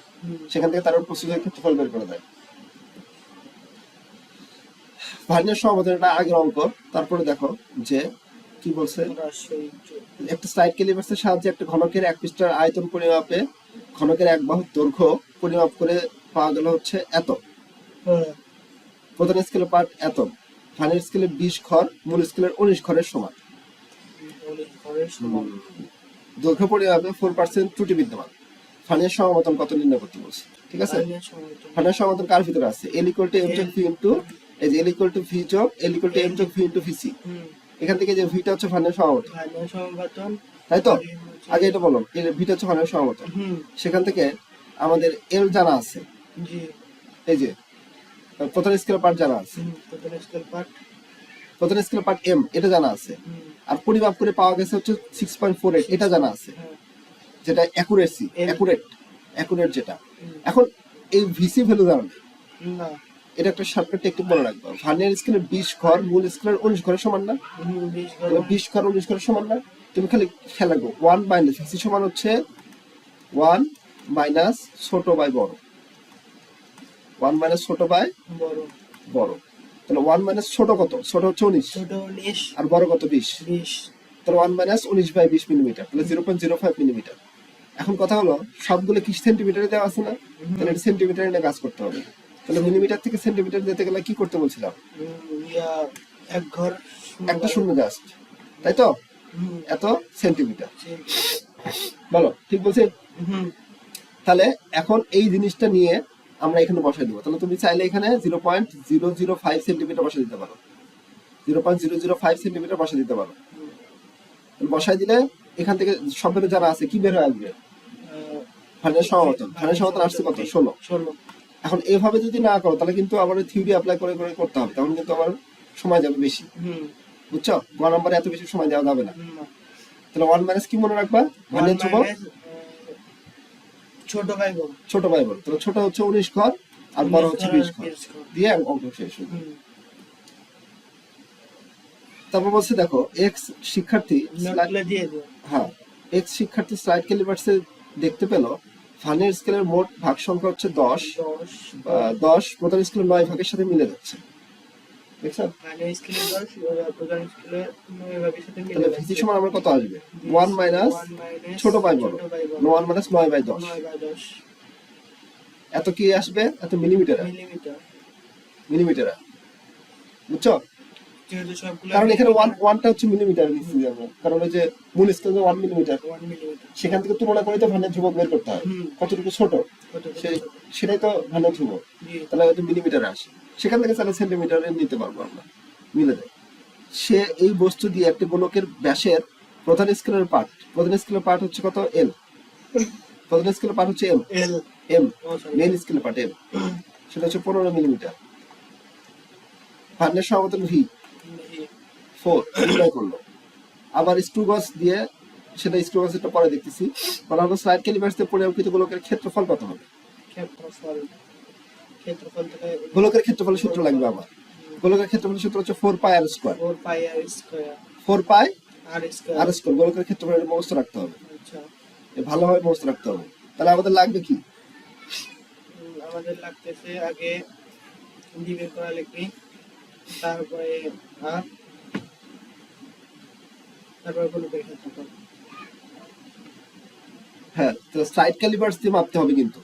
সেখান থেকে তারের প্রস্থচ্ছেদের ক্ষেত্রফল বের করে দেয়। ভার্নিয়ার সমবর্তনটা আগের অঙ্ক। তারপরে দেখো যে কি বলছে, একটা স্লাইড ক্যালিপার্সের সাহায্যে একটা ঘনকের এক পৃষ্ঠার আয়তন পরিমাপে ঘনকের এক বাহুর দৈর্ঘ্য পরিমাপ করে পাওয়া গেল হচ্ছে এত। হ্যাঁ প্রধান স্কেলের পার্ট এত, ফানের স্কেলের 20 ঘর, মূল স্কেলের 19 ঘরের সমান। অনেক ঘরের সমান। দৈর্ঘ্য পরিমাপে 4% ত্রুটি বিদ্যমান। ফানের সমাবর্তন কত নির্ণয় করতে বলছে, ঠিক আছে? ফাইনের সমাবর্তন। ফানের সমাবর্তন কার ভিতরে আছে? L = m যোগ v ইনটু, এই যে L = v যোগ L = m যোগ v ইনটু vc। এখান থেকে যে ভিটা হচ্ছে ফানের সমাবর্তন, ফাইনের সমাবর্তন, তাই তো? আগে এটা বলো, এর ভিটা হচ্ছে ফানের সমাবর্তন। সেখান থেকে আমাদের L জানা আছে, জি এই যে প্রধান স্কেলের পার্ট জানা আছে, প্রধান স্কেল পার্ট, প্রধান স্কেলের পার্ট m এটা জানা আছে, আর পরিমাপ করে পাওয়া গেছে হচ্ছে 6.48 এটা জানা আছে, যেটা অ্যাকুরেসি, অ্যাকুরেট যেটা। এখন এই ভিসি ভ্যালু জানা নেই, না এটা একটা শর্টকাট টেকনিক মনে রাখবো। ফানের স্কেলের 20 ঘর, মূল স্কেলের 19 ঘরের সমান না? 20 ঘর 19 ঘরের সমান না? তুমি খালি খেয়াল রাখবো 1 মাইনাস ভিসি সমান হচ্ছে 1 মাইনাস ছোট বাই বড়, 1 মাইনাস ছোট বাই বড়, বড়। তাহলে 1 মাইনাস ছোট কত? ছোট হচ্ছে 19, ছোট 19 আর বড় কত? 20। 20, তাহলে 1 মাইনাস 19 বাই 20 মিলিমিটার, তাহলে 0.05 মিলিমিটার। এখন কথা হলো সবগুলো কি সেন্টিমিটারে দেওয়া আছে না? তাহলে এটা সেন্টিমিটারে নিয়ে কাজ করতে হবে। তাহলে মিলিমিটার থেকে সেন্টিমিটার যেতে গেলে কি করতে বলছিলাম? এক ঘর একটা শূন্য জাস্ট, তাই তো? এত সেন্টিমিটার, বলো ঠিক বলছি? তাহলে এখন এই জিনিসটা নিয়ে আমরা এখানে বসাই দিব। তাহলে তুমি চাইলে এখানে 0.005 সেন্টিমিটার বসাই দিতে পারো, 0.005 সেন্টিমিটার বসাই দিতে পারো। বসাই দিলে এখান থেকে সবগুলো যারা আছে কি বের হয়ে আসবে? ফানের সমাবর্তন। ফানের সমাবর্তন আসছে কত? 16। এখন এইভাবে যদি না করো তাহলে কিন্তু আবার থিওরি অ্যাপ্লাই করে করে করতে হবে, তখন কিন্তু আবার সময় যাবে বেশি, বুঝছো? 1 নম্বরে এত বেশি সময় দেওয়া যাবে না। তাহলে 1 মাইনাস কি মনে রাখবা? ফানের ধ্রুবক ছোট বাই বড়, ছোট বাই বড়। তাহলে ছোট হচ্ছে 19 ঘর আর বড় হচ্ছে 20 ঘর দিয়ে অঙ্ক শেষ হবে। তারপর বলছে দেখো এক্স শিক্ষার্থী, হ্যাঁ এক্স শিক্ষার্থী স্লাইড ক্যালিপার্সে দেখতে পেল ফানের স্কেলের মোট ভাগ সংখ্যা হচ্ছে 10 প্রধান স্কেলের 9 ভাগের সাথে মিলে যাচ্ছে, দেখছেন? তাহলে ভিসি সমান আমার কত আসবে? 1 মাইনাস ছোট বাই বড়, 1 মাইনাস 9 বাই 10। এত কি আসবে? এত মিলিমিটার, মিলিমিটার, বুঝছো? কারণ এখানে 1টা হচ্ছে মিলিমিটার নিচ্ছি আমরা, কারণ ওই যে মূল স্কেল 1 মিলিমিটার, সেখান থেকে তুলনা করে তো ভানের ধ্রুবক বের করতে হয় কতটুকু ছোট, সেটাই তো ভানের ধ্রুবক। তাহলে হয়তো মিলিমিটারে আসে, সেখান থেকে তাহলে সেন্টিমিটারে নিতে পারবো আমরা, মিলে যায়। সে এই বস্তু দিয়ে একটি গোলকের ব্যাসের প্রধান স্কেলের পার্ট, প্রধান স্কেলের পার্ট হচ্ছে কত? এল। প্রধান স্কেলের পার্ট হচ্ছে এম, মেইন স্কেলের পার্ট এম, সেটা হচ্ছে 15 মিলিমিটার। ফানের সমাবর্তন ভি 4 নির্ণয় করলো। আবার স্ক্রু গজ দিয়ে, সেটা স্ক্রু গজটা পরে দেখতেছি। বলা হলো স্লাইড ক্যালিপার্স দিয়ে পরিমাপিত গোলকের ক্ষেত্রফল কত হবে? গোলকের ক্ষেত্রফলের সূত্র লাগবে আমার। গোলকের ক্ষেত্রফলের সূত্র হচ্ছে 4 পাই আর স্কয়ার, 4 পাই আর স্কয়ার। গোলকের ক্ষেত্রফলের মুখস্থ রাখতে হবে, ভালোভাবে মুখস্থ রাখতে হবে। তাহলে আমাদের লাগবে কি? আমাদের লাগতেছে আগে ডি বের করা লিখবি, তারপরে তারপরে গোলকের ক্ষেত্রফল। হ্যাঁ, তাহলে স্লাইড ক্যালিপার্স দিয়ে মাপতে হবে কিন্তু।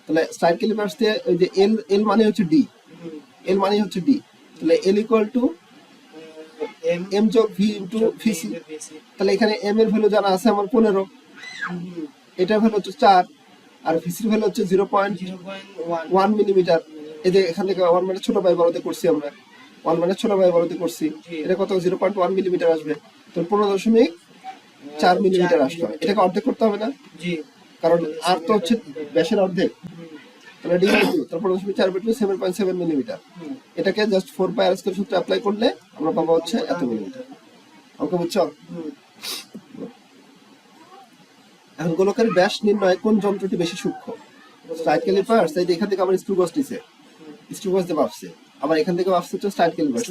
তাহলে স্লাইড ক্যালিপার্স দিয়ে ওই যে এল মানে হচ্ছে ডি, এল মানে হচ্ছে ডি, তাহলে এল ইকুয়াল টু এম যোগ ভি ইনটু ভিসি। তাহলে এখানে এম এর ভ্যালু জানা আছে আমার 15, এটার ভ্যালু হচ্ছে 4, আর ভিসির ভ্যালু হচ্ছে 0.1 মিলিমিটার। এই যে এখান থেকে 1 মানে ছোট বাই বড়তে করছি আমরা, 1 মানে ছোট বাই বড়তে করছি, এটা কত? 0.1 মিলিমিটার আসবে। তো 15.4 মিলিমিটার আসবে। এটাকে অর্ধেক করতে হবে না? কারণ আর তো হচ্ছে ব্যাসের অর্ধেক, তাহলে ডি বাই 2, তারপর 15.4 বাই 2 7.7 মিলিমিটার। এটাকে জাস্ট 4 পাই আর স্কয়ার সূত্র অ্যাপ্লাই করলে আমরা পাবো হচ্ছে এত মিলিমিটার। অঙ্ক বুঝছো? এখন গোলকের ব্যাস নির্ণয় কোন যন্ত্রটি বেশি সূক্ষ্ম? Slide callipers. তাই এখান থেকে আমার স্ক্রু গজ নিছে, স্ক্রু গজ দিয়ে মাপছে, আবার এখান থেকে মাপছে হচ্ছে স্লাইড ক্যালিপার্স।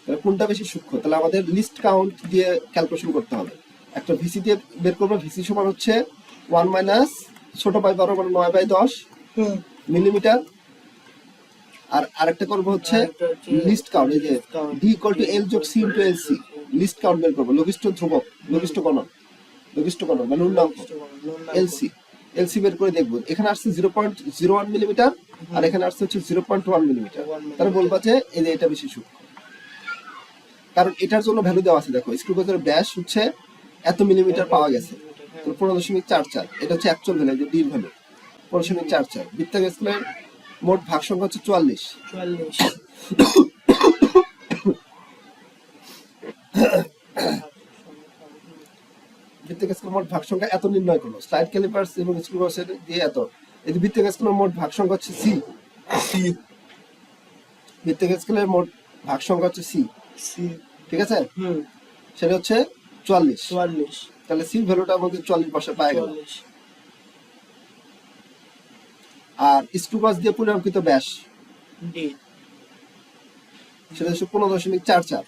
তাহলে কোনটা বেশি সূক্ষ্ম? তাহলে আমাদের লিস্ট কাউন্ট দিয়ে ক্যালকুলেশন করতে হবে। একটা ভিসি দিয়ে বের করবো, ভিসি সমান হচ্ছে 1 মাইনাস ছোট বাই 12 মানে 9 বাই 10 মিলিমিটার। আর আরেকটা করবো হচ্ছে লিস্ট কাউন্ট, এই যে ডি ইকুয়াল টু এল যোগ C into L C, least count বের করবো। লঘিষ্ঠ ধ্রুবক, লঘিষ্ঠ গণন মানে উল্লাঙ্ক এলসি, এলসি বের করে দেখবো। এখানে আসছে 0.01 মিলিমিটার, আর এখানে আসছে হচ্ছে 0.1 মিলিমিটার। 1 তাহলে millimeter। বলবা যে এই যে এটা বেশি সূক্ষ্ম, কারণ এটার জন্য ভ্যালু দেওয়া আছে। দেখো স্ক্রু গজের ব্যাস হচ্ছে এত মিলিমিটার পাওয়া গেছে, হ্যাঁ। তাহলে 15.44, এটা হচ্ছে অ্যাকচুয়াল ভ্যালু, যে ডির ভ্যালু 15.44। বৃত্তাকার স্কেলের মোট ভাগ সংখ্যা হচ্ছে 44। 44। বৃত্তাকার স্কেলের মোট ভাগ সংখ্যা এত নির্ণয় করলো স্লাইড ক্যালিপার্স এবং স্ক্রু গজের দিয়ে এত। এই যে বৃত্তাকার স্কেলের মোট ভাগ সংখ্যা হচ্ছে সি। বৃত্তাকার স্কেলের মোট ভাগ সংখ্যা হচ্ছে সি, ঠিক আছে, সেটা হচ্ছে 44। তাহলে সি ভ্যালুটা আমাদের 44 বসে পাওয়া গেল। আর স্ক্রু গজ দিয়ে পুনরাবৃত্ত ব্যাস ডি সেটা হচ্ছে 15.44।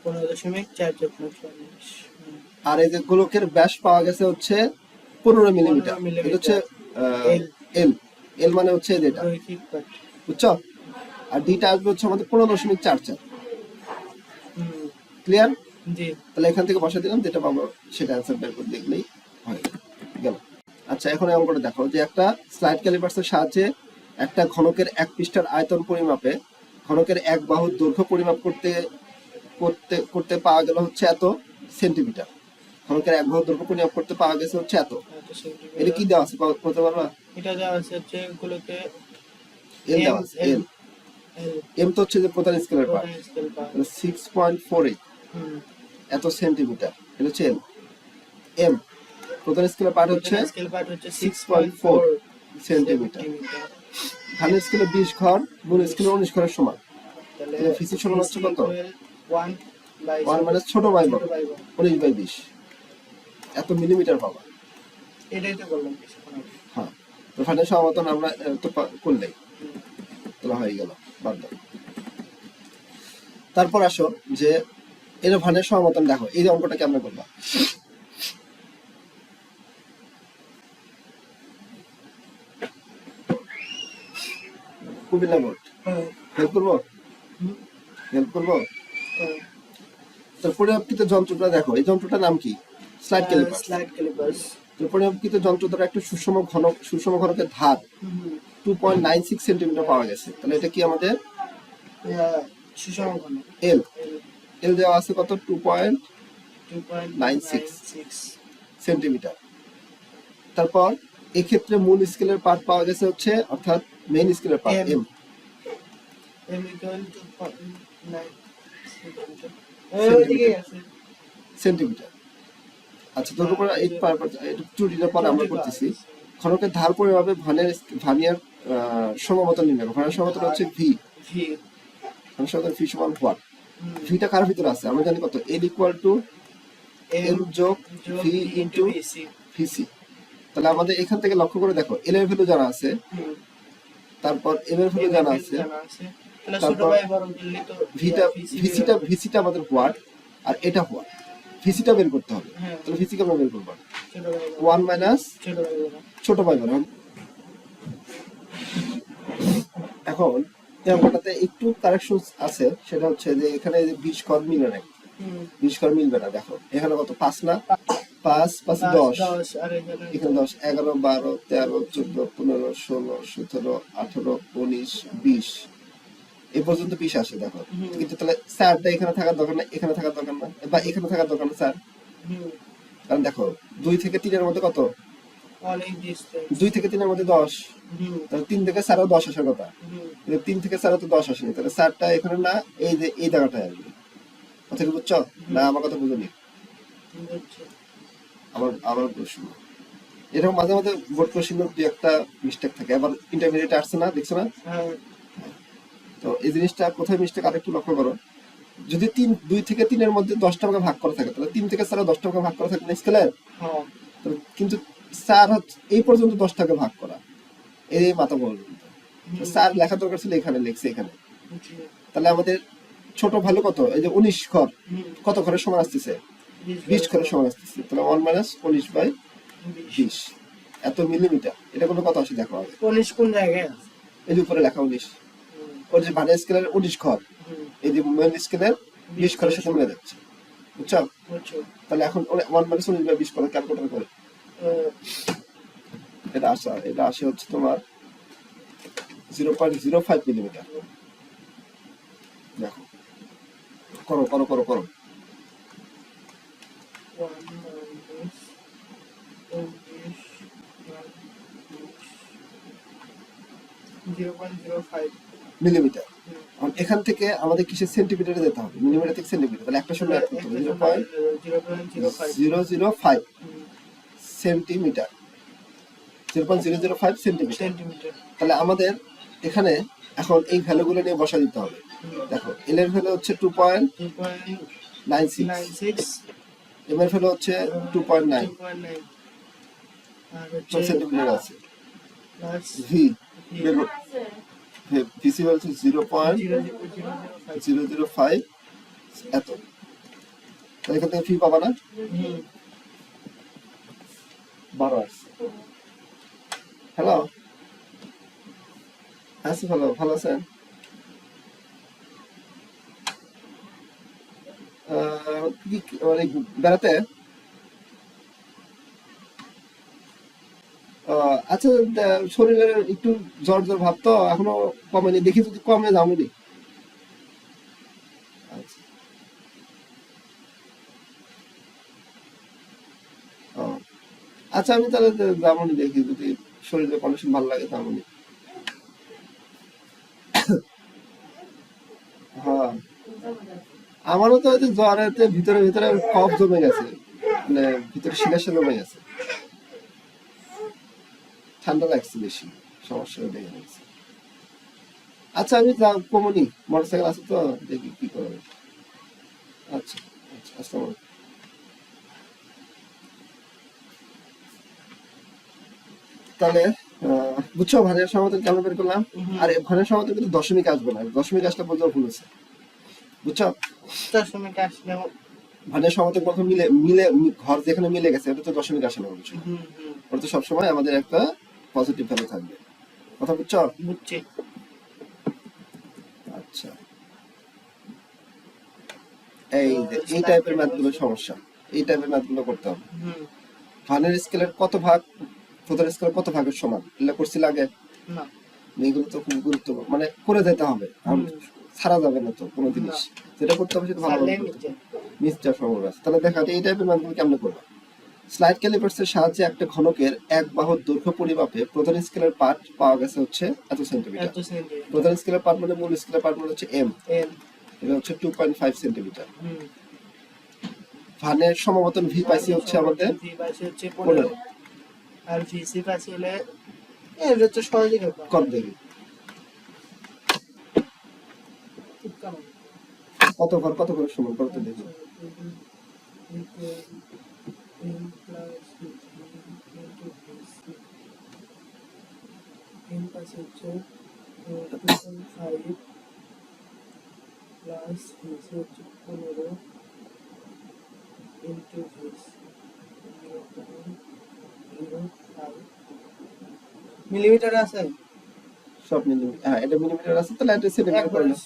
15.44। আর এই যে গোলকের ব্যাস পাওয়া গেছে হচ্ছে 15 মিলিমিটার। 15 মিলিমিটার। এটা হচ্ছে এল। এল। এল মানে হচ্ছে এটা, রৈখিক পাঠ। বুঝছো? আর ডিটা আসবে হচ্ছে আমাদের 15.44। ক্লিয়ার? জি। তাহলে এখান থেকে বসা দিলাম, যেটা পাবো সেটা অ্যান্সার বের করে দেখলেই হয়ে গেল। আচ্ছা, এখন এই অঙ্কটা দেখো যে একটা স্লাইড ক্যালিপার্সের সাহায্যে একটা ঘনকের এক পৃষ্ঠার আয়তন পরিমাপে ঘনকের এক বাহুর দৈর্ঘ্য পরিমাপ করতে করতে করতে পাওয়া গেল হচ্ছে এত সেন্টিমিটার। ঘনকের এক বাহুর দৈর্ঘ্য পরিমাপ করতে পাওয়া গেছে হচ্ছে এত। এটা কি দেওয়া আছে বলতে পারবা? এটা দেওয়া আছে হচ্ছে গুলোকে এল দেওয়া আছে। এল এম তো হচ্ছে যে প্রধান স্কেলের পার্ট, 6.48 এত সেন্টিমিটার। এটা হচ্ছে এল। এম প্রধান স্কেলের পার্ট হচ্ছে স্কেল পার্ট হচ্ছে 6.4 সেন্টিমিটার। ধানের স্কেলে 20 ঘর মূল স্কেলে 19 ঘরের সমান। তাহলে ফিসি সমান হচ্ছে কত? 1 মানে ছোট বাই বড় 19/20 এত মিলিমিটার পাবা। এটাই তো বললাম। হ্যাঁ, তো ফাইনাল সমাধান আমরা তো করলেই তাহলে হয়ে গেল, বাদ দাও। তারপর আসো যে এর ভানের সমাধান দেখো, এই যে অঙ্কটা কেমন করবা। কুমিল্লা বোর্ড হেল্প করবো, হেল্প করবো। তো পরিমাপকৃত যন্ত্রটা দেখো, এই যন্ত্রটার নাম কি? Slide calliper. Slide callipers. তো পরিমাপকৃত যন্ত্র দ্বারা একটা সুষম ঘনকের ধার 2.96 সেন্টিমিটার পাওয়া গেছে। তাহলে এটা কি আমাদের সুষম ঘনক। এল। এল দেওয়া আছে কত? 2.96 সেন্টিমিটার। তারপর এক্ষেত্রে মূল স্কেলের পার্ট পাওয়া গেছে হচ্ছে, অর্থাৎ মেইন স্কেলের part M. M equal to 9 centimetre. আচ্ছা, তোর উপর এই ত্রুটিটা পরে আমরা করতেছি। ঘনকের ধার পরিমাপে ভার্নিয়ার সমমতন নির্ণয়। ভার্নিয়ার সমমতন হচ্ছে ভি। ভার্নিয়ার সমমতন ভি সমান হোয়াট? ভিটা কার ভিতরে আছে আমরা জানি কত? এল ইকুয়াল টু এম যোগ ভি ইনটু ভিসি। তাহলে আমাদের এখান থেকে লক্ষ্য করে দেখো, এল এর ভ্যালু জানা আছে, তারপর এম এর ভ্যালু জানা আছে, তারপর ভিসিটা আমাদের হোয়াট, আর এটা হোয়াট, ভিসিটা বের করতে হবে। তাহলে ভিসি কেমন বের করবো? 1 মাইনাস ছোট ভাই বড়। এখন এই অঙ্কটাতে একটু কারেকশন আছে, সেটা হচ্ছে যে এখানে 20 ঘর মিলবে না, 20 ঘর মিলবে না। দেখো এখানে কত? 5 না? 5 5 10, এখানে 10, 11 12 13 14 15 16 17 18 19 20 এই পর্যন্ত 20 আসে। দেখো কিন্তু তাহলে স্যারটা এখানে থাকার দরকার না, এখানে থাকার দরকার না, বা এখানে থাকার দরকার না স্যার। কারণ দেখো 2 থেকে 3 এর মধ্যে কত? 2 থেকে 3 এর মধ্যে 10, তাহলে 3 থেকে 4 10 আসার কথা, কিন্তু 3 থেকে 4 তো 10 আসেনি। তাহলে স্যারটা এখানে না, এই যে এই জায়গাটায় আসবে। কথা কি বুঝছো? না আমার কথা বুঝোনি? আবার প্রশ্ন এরকম মাঝে মাঝে বোর্ড কোশ্চেন দুই একটা মিস্টেক থাকে, আবার ইন্টারমিডিয়েট আসছে না, দেখছো না? তো এই জিনিসটা কোথায় মিস্টেক আরেকটু লক্ষ্য করো। যদি 2 থেকে 3 এর মধ্যে 10টা ভাগে ভাগ করা থাকে, তাহলে 3 থেকে 4 10টা ভাগে ভাগ করা থাকে না স্কেলের, কিন্তু 4 হচ্ছে এই পর্যন্ত 10টাকে ভাগ করা, এই মাথা পর্যন্ত। 4 লেখা দরকার ছিল, এখানে লিখছে এখানে। তাহলে আমাদের ছোট ভ্যালু কত? এই যে 19 ঘর, কত ঘরের সমান আসতেছে? 20 ঘরের সমান আসতেছে। তাহলে 1 মাইনাস 19/20 এত মিলিমিটার। এটা কোনো কথা আসে? দেখো আগে 19 কোন জায়গায় আছে? এই যে উপরে লেখা 19, ওর যে ভার্নিয়ার স্কেলের 19 ঘর, এই যে মেইন স্কেলের 20 ঘরের সাথে মিলে যাচ্ছে, বুঝছো? তাহলে এখন 1 মাইনাস 19/20 করে ক্যালকুলেটর করে এটা আসে হচ্ছে তোমার 0.05 মিলিমিটার। দেখো, করো করো করো করো। 0.05 মিলিমিটার। এখান থেকে আমাদের কিসের সেন্টিমিটারে যেতে হবে, মিলিমিটার থেকে সেন্টিমিটার, তাহলে একটা সময় অ্যাড করতে হবে 0.005 সেন্টিমিটার, 0.005 সেন্টিমিটার। তাহলে আমাদের এখানে এখন এই ভ্যালুগুলো নিয়ে বসা দিতে হবে। দেখো, এল এর ভ্যালু হচ্ছে 2.96, এম এর ভ্যালু হচ্ছে 2.9 সেন্টিমিটার আছে, ভি ভিসি হচ্ছে 0.005 এত। তাহলে এখান থেকে ফি পাবা না, 12 আসছে। হ্যালো, আছি ভালো, ভালো আছেন? মানে বেড়াতে? আচ্ছা, শরীরের একটু জ্বর জ্বর ভাব তো, এখনো কমেনি, দেখি যদি কমে যাবনি। আচ্ছা, ও আচ্ছা, আমি তাহলে যাবনি, দেখি যদি শরীরের কন্ডিশন ভালো লাগে যাবনি। হ্যাঁ, আমারও তো ওই যে জ্বরেতে ভিতরে ভিতরে কফ জমে গেছে, মানে ভিতরে শিলাশিলা জমে গেছে, ঠান্ডা লাগছে বেশি, সমস্যা হয়ে গেছে। আচ্ছা, আমি কমনি, মোটরসাইকেল আছে তো, দেখি কি করা যায়। আচ্ছা আচ্ছা, আসসালামু আলাইকুম। তাহলে বুঝছো, ভানের সমাধান কেমন বের করলাম? আর ভানের সমাধান কিন্তু দশমিক আসবে না, দশমিক আসলে বোঝাও ভুল আছে, বুঝছো? দশমিক আসলে ভানের সমাধান প্রথম মিলে মিলে ঘর যেখানে মিলে গেছে ওটা তো দশমিক আসে না, বুঝছো? ওটা তো সবসময় আমাদের একটা পজিটিভ ভ্যালু থাকবে, কথা বুঝছো? বুঝছি। আচ্ছা, এই টাইপের ম্যাথগুলো সমস্যা, এই টাইপের ম্যাথগুলো করতে হবে। ভানের স্কেলের কত ভাগ প্রধান স্কেলের কত ভাগের সমান, এগুলো করছিল আগে না? এগুলো তো খুব গুরুত্বপূর্ণ, মানে করে যেতে হবে, ছাড়া যাবে না তো কোনো জিনিস, যেটা করতে হবে সেটা ভালো নিশ্চয় সম্ভব আছে। তাহলে দেখা এই টাইপের ম্যাথগুলো কেমনে করবে? স্লাইড ক্যালিপার্সের সাহায্যে একটা ঘনকের এক বাহুর দৈর্ঘ্য পরিমাপে প্রধান স্কেলের পার্ট পাওয়া গেছে হচ্ছে এত সেন্টিমিটার। প্রধান স্কেলের পার্ট মানে মূল স্কেলের পার্ট মানে হচ্ছে এম, এটা হচ্ছে 2.5 সেন্টিমিটার। ভানের সমমতন ভি পাইছি হচ্ছে আমাদের 15, আর ভিসি পাইছি হলে এটা তো সহজই ব্যাপার। কত দেবে, কত ঘর কত ঘরের সমান করতে দেখো। মিলিমিটার আছে সব মিলিমিটার, হ্যাঁ এটা মিলিমিটার আছে, তাহলে এটা সেন্টিমিটার করে না,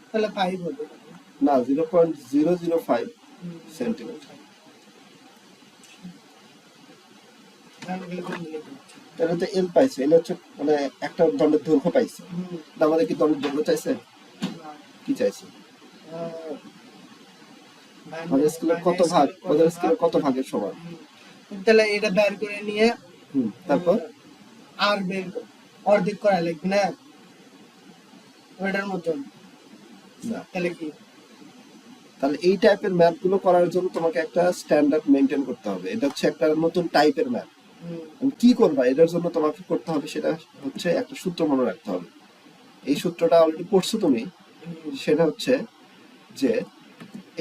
তাহলে 5 হবে না 0.005 সেন্টিমিটার। তাহলে তো এল পাইছে, এল হচ্ছে মানে একটা দণ্ডের দৈর্ঘ্য পাইছে, আমাদের কি দণ্ডের দৈর্ঘ্য চাইছে, কি চাইছে? মানে স্কেলের কত ভাগ, ওদের স্কেলের কত ভাগের সমান, তাহলে এটা বের করে নিয়ে তারপর আর বের অর্ধেক করা লাগবে না ওটার মতন, তাহলে কি? তাহলে এই টাইপের ম্যাথ গুলো করার জন্য তোমাকে একটা স্ট্যান্ডার্ড মেনটেন করতে হবে, এটা হচ্ছে একটা নতুন টাইপের ম্যাথ। কি করবা এটার জন্য তোমাকে করতে হবে সেটা হচ্ছে একটা সূত্র মনে রাখতে হবে, এই সূত্রটা অলরেডি পড়ছো তুমি, সেটা হচ্ছে যে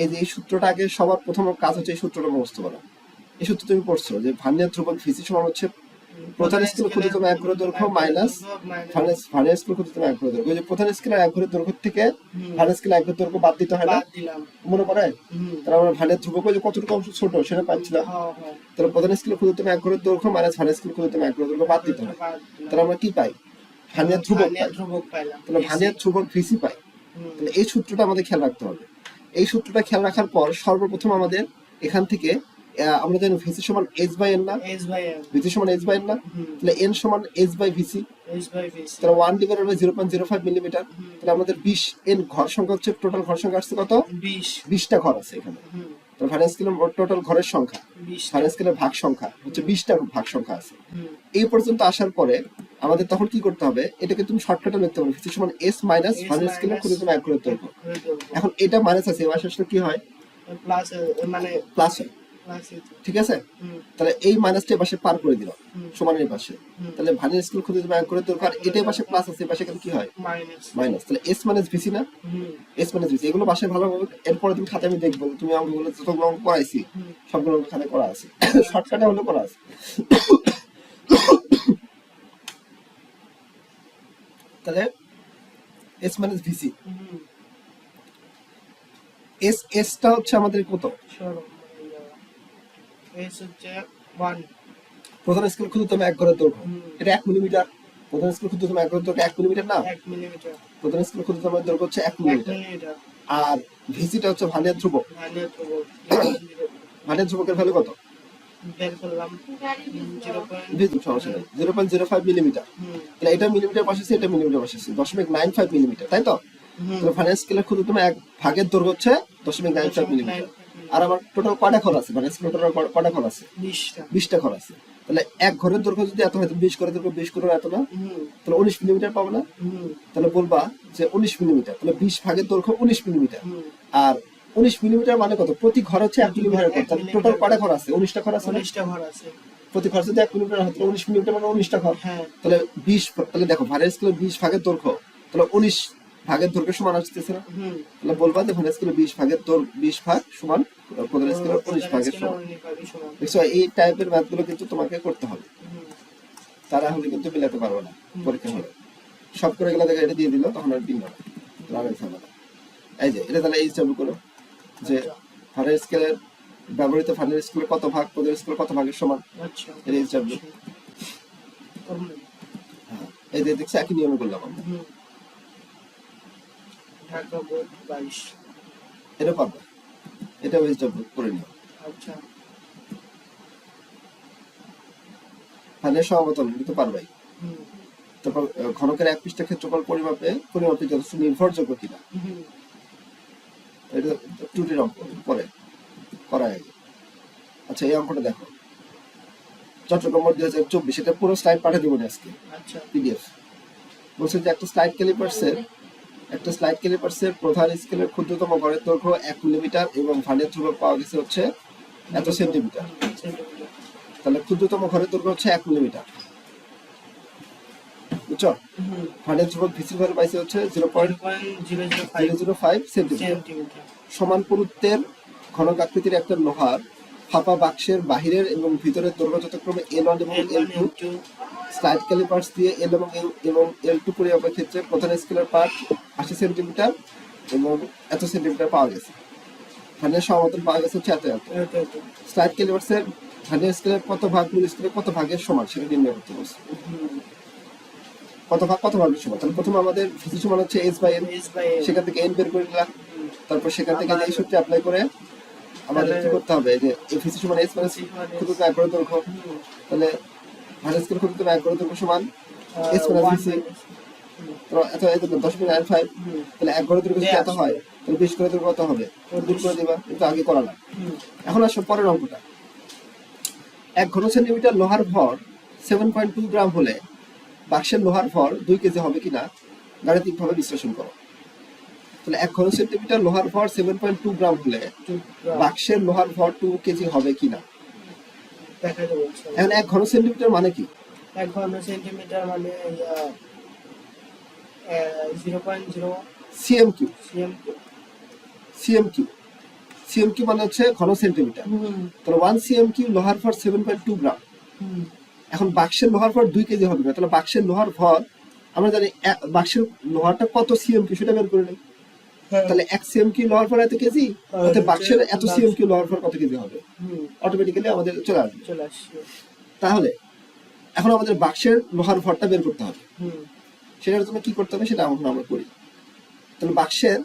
এই যে এই সূত্রটা আগে সবার প্রথম কাজ হচ্ছে এই সূত্রটা মুখস্থ করা। এই সূত্র তুমি পড়ছো যে ভার্নিয়ার ধ্রুবক ভিসি সমান হচ্ছে প্রধান স্কেলের ক্ষুদ্রতম এক ঘরের দৈর্ঘ্য মাইনাস ভার্নিয়ার স্কেলের ক্ষুদ্রতম এক ঘরের দৈর্ঘ্য। ওই যে প্রধান স্কেলের এক ঘরের দৈর্ঘ্য থেকে ভার্নিয়ার স্কেলের এক ঘরের দৈর্ঘ্য বাদ দিতে হয় না, মনে পড়ে? তাহলে আমরা ভার্নিয়ার ধ্রুবক যে কতটুকু অংশ ছোট সেটা পাচ্ছিলাম, তাহলে প্রধান স্কেলের ক্ষুদ্রতম এক ঘরের দৈর্ঘ্য মাইনাস ভার্নিয়ার স্কেলের ক্ষুদ্রতম এক ঘরের দৈর্ঘ্য বাদ দিতে হয়, তাহলে আমরা কি পাই? ভার্নিয়ার ধ্রুবক পাই, তাহলে ভার্নিয়ার ধ্রুবক ভিসি পাই। তাহলে এই সূত্রটা আমাদের খেয়াল রাখতে হবে। এই সূত্রটা খেয়াল রাখার পর সর্বপ্রথম আমাদের এখান থেকে আমরা জানি ভিসি সমান এইচ বাই এন না, এস বাই এম। ভিসি সমান এইচ বাই এন না, তাহলে এন সমান H by VC, S by VC. তাহলে 1/0.05 মিলিমিটার। তাহলে আমাদের 20 এন ঘর সংখ্যা হচ্ছে, টোটাল ঘর সংখ্যা আসছে কত? 20টা ঘর আছে এখানে। তাহলে ভাইরাস স্কেলের টোটাল ঘরের সংখ্যা, ভাইরাস স্কেলের ভাগ সংখ্যা হচ্ছে 20টা ভাগ সংখ্যা আছে। এই পর্যন্ত আসার পরে আমাদের তখন কি করতে হবে? এটাকে তুমি শর্টকাটে লিখতে পারো, ভিসি সমান এস মাইনাস ভাইরাস স্কেলের ক্ষুদ্রতম এক ঘরের দৈর্ঘ্য। এখন এটা মাইনাস আছে, এবার আসলে কি হয়? প্লাস, মানে প্লাস হয়, প্লাস। ঠিক আছে? তাহলে এই মাইনাসটা পাশে পার করে দিলাম, সমানের পাশে। তাহলে ভাইরাস স্কেল ক্ষুদ্রতম এক ঘরের দৈর্ঘ্য, আর এটাই পাশে প্লাস আছে, পাশে এখানে কি হয়? মাইনাস। তাহলে এস মাইনাস ভিসি না, এস মাইনাস ভিসি। এগুলো বাসায় ভালোভাবে এরপরে তুমি খাতায় আমি দেখবো, তুমি অঙ্কগুলো যতগুলো অঙ্ক করাইছি সবগুলো অঙ্ক খাতায় করা আছে, শর্টকাটে হলে করা আছে। তাহলে এস মাইনাস ভিসি, এস এসটা হচ্ছে আমাদের কত? এস হচ্ছে 1। প্রধান স্কেল ক্ষুদ্রতম এক ঘরের দৈর্ঘ্য, এটা 1 মিলিমিটার। প্রধান স্কেল ক্ষুদ্রতম এক ঘরের দৈর্ঘ্য 1 মিলিমিটার না? 1 মিলিমিটার। প্রধান স্কেল ক্ষুদ্রতম দৈর্ঘ্য হচ্ছে 1 মিলিমিটার। আর ভিসিটা হচ্ছে ভানের ধ্রুবক। ভানের ধ্রুবকের ভ্যালু কত? বের করলাম 0.05 মিলিমিটার। তাহলে এটা মিলিমিটার পাশে আছে, এটা মিলিমিটার পাশে আছে, 0.95 মিলিমিটার, তাই তো? তাহলে ভানের স্কেলের ক্ষুদ্রতম এক ভাগের দৈর্ঘ্য হচ্ছে 0.95 মিলিমিটার। আর আমার টোটাল কয়টা ঘর আছে? ভানের স্কেলের টোটাল কয়টা ঘর আছে? 20টা ঘর আছে। তাহলে এক ঘরের দৈর্ঘ্য যদি এত হয়, 20 ঘরের দৈর্ঘ্য 20 করে এত না? তাহলে 19 মিলিমিটার পাবো না? তাহলে বলবা যে 19 মিলিমিটার, তাহলে 20 ভাগের দৈর্ঘ্য 19 মিলিমিটার। আর 19 মিলিমিটার মানে কত? প্রতি ঘর হচ্ছে 1 মিলিমিটার করে। তাহলে টোটাল কয়টা ঘর আছে? 19টা ঘর আছে। 19টা ঘর আছে। প্রতি ঘর যদি 1 মিলিমিটার হয়, তাহলে 19 মিলিমিটার মানে 19টা ঘর। তাহলে 20, তাহলে দেখো ভাইরাস স্কেলের 20 ভাগের দৈর্ঘ্য, তাহলে 19 ভাগের দৈর্ঘ্য সমান আসতেছে না? তাহলে বলবা যে ভাইরাস স্কেলের 20 ভাগের 20 ভাগ সমান প্রধান স্কেলের 19 ভাগের সমান। দেখছো, এই টাইপের ম্যাথগুলো কিন্তু তোমাকে করতে হবে, তারা হলে কিন্তু মিলাতে পারবে না পরীক্ষা হলে। সব করে গেলে দেখে এটা দিয়ে দিল, তখন আর দিন না, রানের ঝামেলা। এই যে এটা তাহলে এই হিসাব করো যে ফারের স্কেলের ব্যবহৃত ফারের স্কেলের কত ভাগ প্রধান স্কেলের কত ভাগের সমান। এটা হিসাব। হ্যাঁ, এই যে দেখছি একই নিয়মে করলাম আমরা। ঢাকা বোর্ড 22। এটা পারবে, এটাও হিসাব করে নিও। আচ্ছা, ফারের সমাবর্তন কিন্তু পারবেই। তারপর ঘনকের এক পৃষ্ঠের ক্ষেত্রফল পরিমাপে যথেষ্ট নির্ভরযোগ্য কিনা, এটা ত্রুটির অঙ্ক পরে করা হয়। আচ্ছা, এই অঙ্কটা দেখো, চট্টগ্রাম 2024, এটা পুরো স্লাইড পাঠিয়ে দেবো আজকে পিডিএফ। বলছে যে একটা স্লাইড ক্যালিপার্সের প্রধান স্কেলের ক্ষুদ্রতম ঘরের দৈর্ঘ্য 1 মিলিমিটার এবং ভানের ধ্রুবক পাওয়া গেছে হচ্ছে এত সেন্টিমিটার। তাহলে ক্ষুদ্রতম ঘরের দৈর্ঘ্য হচ্ছে 1 মিলিমিটার, বুঝছো? ভানের ধ্রুবক ভিসির ভ্যালু পাইছে হচ্ছে 0.005 সেন্টিমিটার। সমান পুরুত্বের ঘনক আকৃতির একটা লোহার ফাঁপা বাক্সের বাহিরের এবং ভিতরের দৈর্ঘ্য যথাক্রমে L1 এবং L2 স্লাইড ক্যালিপার্স দিয়ে L এবং L2 পরিমাপের ক্ষেত্রে প্রধান স্কেলের পার্ট 80 সেন্টিমিটার এবং এত সেন্টিমিটার পাওয়া গেছে। ভানের সমাবর্তন পাওয়া গেছে হচ্ছে এত। স্লাইড ক্যালিপার্সের ভানের স্কেলের কত ভাগ মূল স্কেলের কত ভাগের সমান সেটা নির্ণয় করতে বলছে। কত ভাগের সমান? তাহলে প্রথমে আমাদের ভিসি সমান হচ্ছে এইচ বাই এন, সেখান থেকে এন বের করে নিলাম। তারপর সেখান থেকে এই সূত্রে অ্যাপ্লাই করে আমাদের কি করতে হবে, যে ভিসি সমান এইচ মাইনাস ক্ষুদ্রতম এক ঘরের দৈর্ঘ্য। তাহলে ভাইরাস স্কেল ক্ষুদ্রতম এক ঘরের দৈর্ঘ্য সমান এইচ মাইনাস ভিসি। এত 10.95। তাহলে এক ঘরের দৈর্ঘ্য যদি এত হয়, তাহলে 20 ঘরের দৈর্ঘ্য কত হবে? দূর করে দিবা, কিন্তু আগে করা না। এখন আসো পরের অঙ্কটা। 1 ঘন সেন্টিমিটার লোহার ভর 7.2 গ্রাম হলে বাক্সের লোহার ভর 2 কেজি হবে কিনা গাণিতিকভাবে বিশ্লেষণ করো। তাহলে 1 ঘন সেন্টিমিটার লোহার ভর 7.2 গ্রাম হলে বাক্সের লোহার ভর 2 কেজি হবে কিনা দেখাতে বলছে। এখন 1 ঘন সেন্টিমিটার মানে কি? 1 ঘন সেন্টিমিটার মানে 0.0 সিএমকিউ। সিএমকিউ সিএমকিউ মানে হচ্ছে ঘন সেন্টিমিটার। তাহলে 1 সিএমকিউ লোহার ভর 7.2 গ্রাম। এখন বাক্সের লোহার ভর 2 কেজি হবে না, তাহলে বাক্সের লোহার ভর আমরা জানি বাক্সের লোহারটা কত সিএমকিউ সেটা বের করে নেই। তাহলে 1 সিএমকিউ লোহার ভর এত কেজি, তাহলে বাক্সের এত সিএমকিউ লোহার ভর কত কেজি হবে? অটোমেটিক্যালি আমাদের চলে আসবে। তাহলে এখন আমাদের বাক্সের লোহার ভরটা বের করতে হবে। সেটার জন্য কি করতে হবে সেটা আমরা করি। তাহলে বাক্সের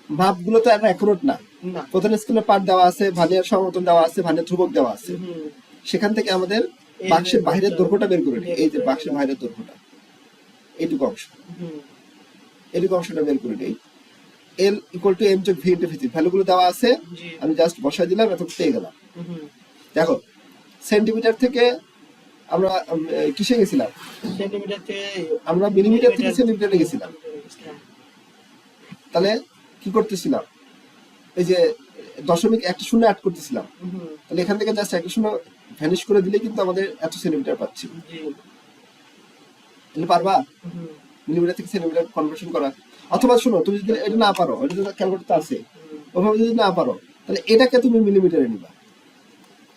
মাপগুলো তো এত অ্যাকুরেট না, না। প্রধান স্কেলের পার্ট দেওয়া আছে, ভার্নিয়ার সমতল দেওয়া আছে, ভার্নিয়ার ধ্রুবক দেওয়া আছে। হুম। সেখান থেকে আমাদের এই বাক্সের যে বাইরের বাক্সটা দৈর্ঘ্যটা বের করে নিই। বের এই যে করে বাক্সের নিলাম। বাইরের দৈর্ঘ্যটা, এইটুকু অংশ, হুম। এইটুকু অংশটা বের করে নিই। এল ইকুয়াল টু এম যোগ ভি ইন্টু ভি, ভ্যালুগুলো দেওয়া আছে, জি। আমি জাস্ট বসাই দিলাম, এত পেয়ে গেলাম। হুম। দেখো সেন্টিমিটার থেকে আমরা কিসে গেছিলাম? সেন্টিমিটার থেকে আমরা মিলিমিটার থেকে সেন্টিমিটারে গেছিলাম। তাহলে কি করতেছিলাম? এই যে দশমিক একটা শূন্য অ্যাড করতেছিলাম। হুম। তাহলে এখান থেকে জাস্ট একটা শূন্য ভ্যানিশ করে দিলে কিন্তু আমাদের এত সেন্টিমিটার পাচ্ছি। জি। তাহলে পারবা হুম। মিলিমিটার থেকে সেন্টিমিটার কনভার্সন করা? অথবা শোনো, তুমি যদি এটা না পারো, এটা তো ক্যালকুলেটর আছে, হুম। ওভাবে যদি না পারো, তাহলে এটাকে তুমি মিলিমিটারে নিবা।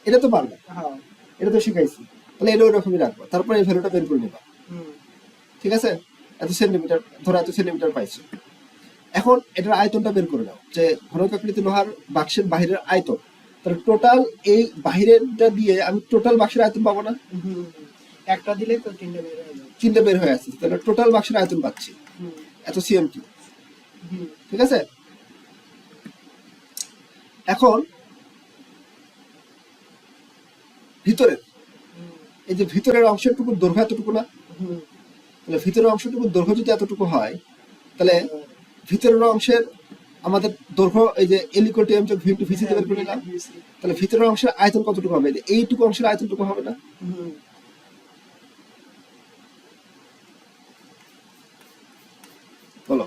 এটা তো পারবে, হ্যাঁ। এটা তো শিখাইছি। তাহলে এটা ওরকমই রাখবা, তারপরে এই ভ্যালুটা বের করে নিবা। হুম। ঠিক আছে? এত সেন্টিমিটার, ধরো এত সেন্টিমিটার পাইছো। এখন এটার আয়তনটা বের করে নাও, যে ঘনকাকৃতি লোহার বাক্সের বাহিরের আয়তন। তাহলে টোটাল এই বাহিরেরটা দিয়ে আমি টোটাল বাক্সের আয়তন পাবো না? হুম। একটা দিলে তো তিনটে বের হয়ে যাবে। তিনটে বের হয়ে আসছে, তাহলে টোটাল বাক্সের আয়তন পাচ্ছি হুম। এত সিএম কিউ। হুম। ঠিক আছে? এখন ভিতরের, হুম। এই যে ভিতরের অংশটুকুর দৈর্ঘ্য এতটুকু না? হুম। তাহলে ভিতরের অংশটুকুর দৈর্ঘ্য যদি এতটুকু হয়, তাহলে ভিতরের অংশের আমাদের দৈর্ঘ্য এই যে এল ইকুয়াল টু এম যোগ ভি ইন্টু ভি বের করে নিলাম। তাহলে ভিতরের অংশের আয়তন কতটুকু হবে? এইটুকু অংশের আয়তনটুকু হবে না? হুম। বলো,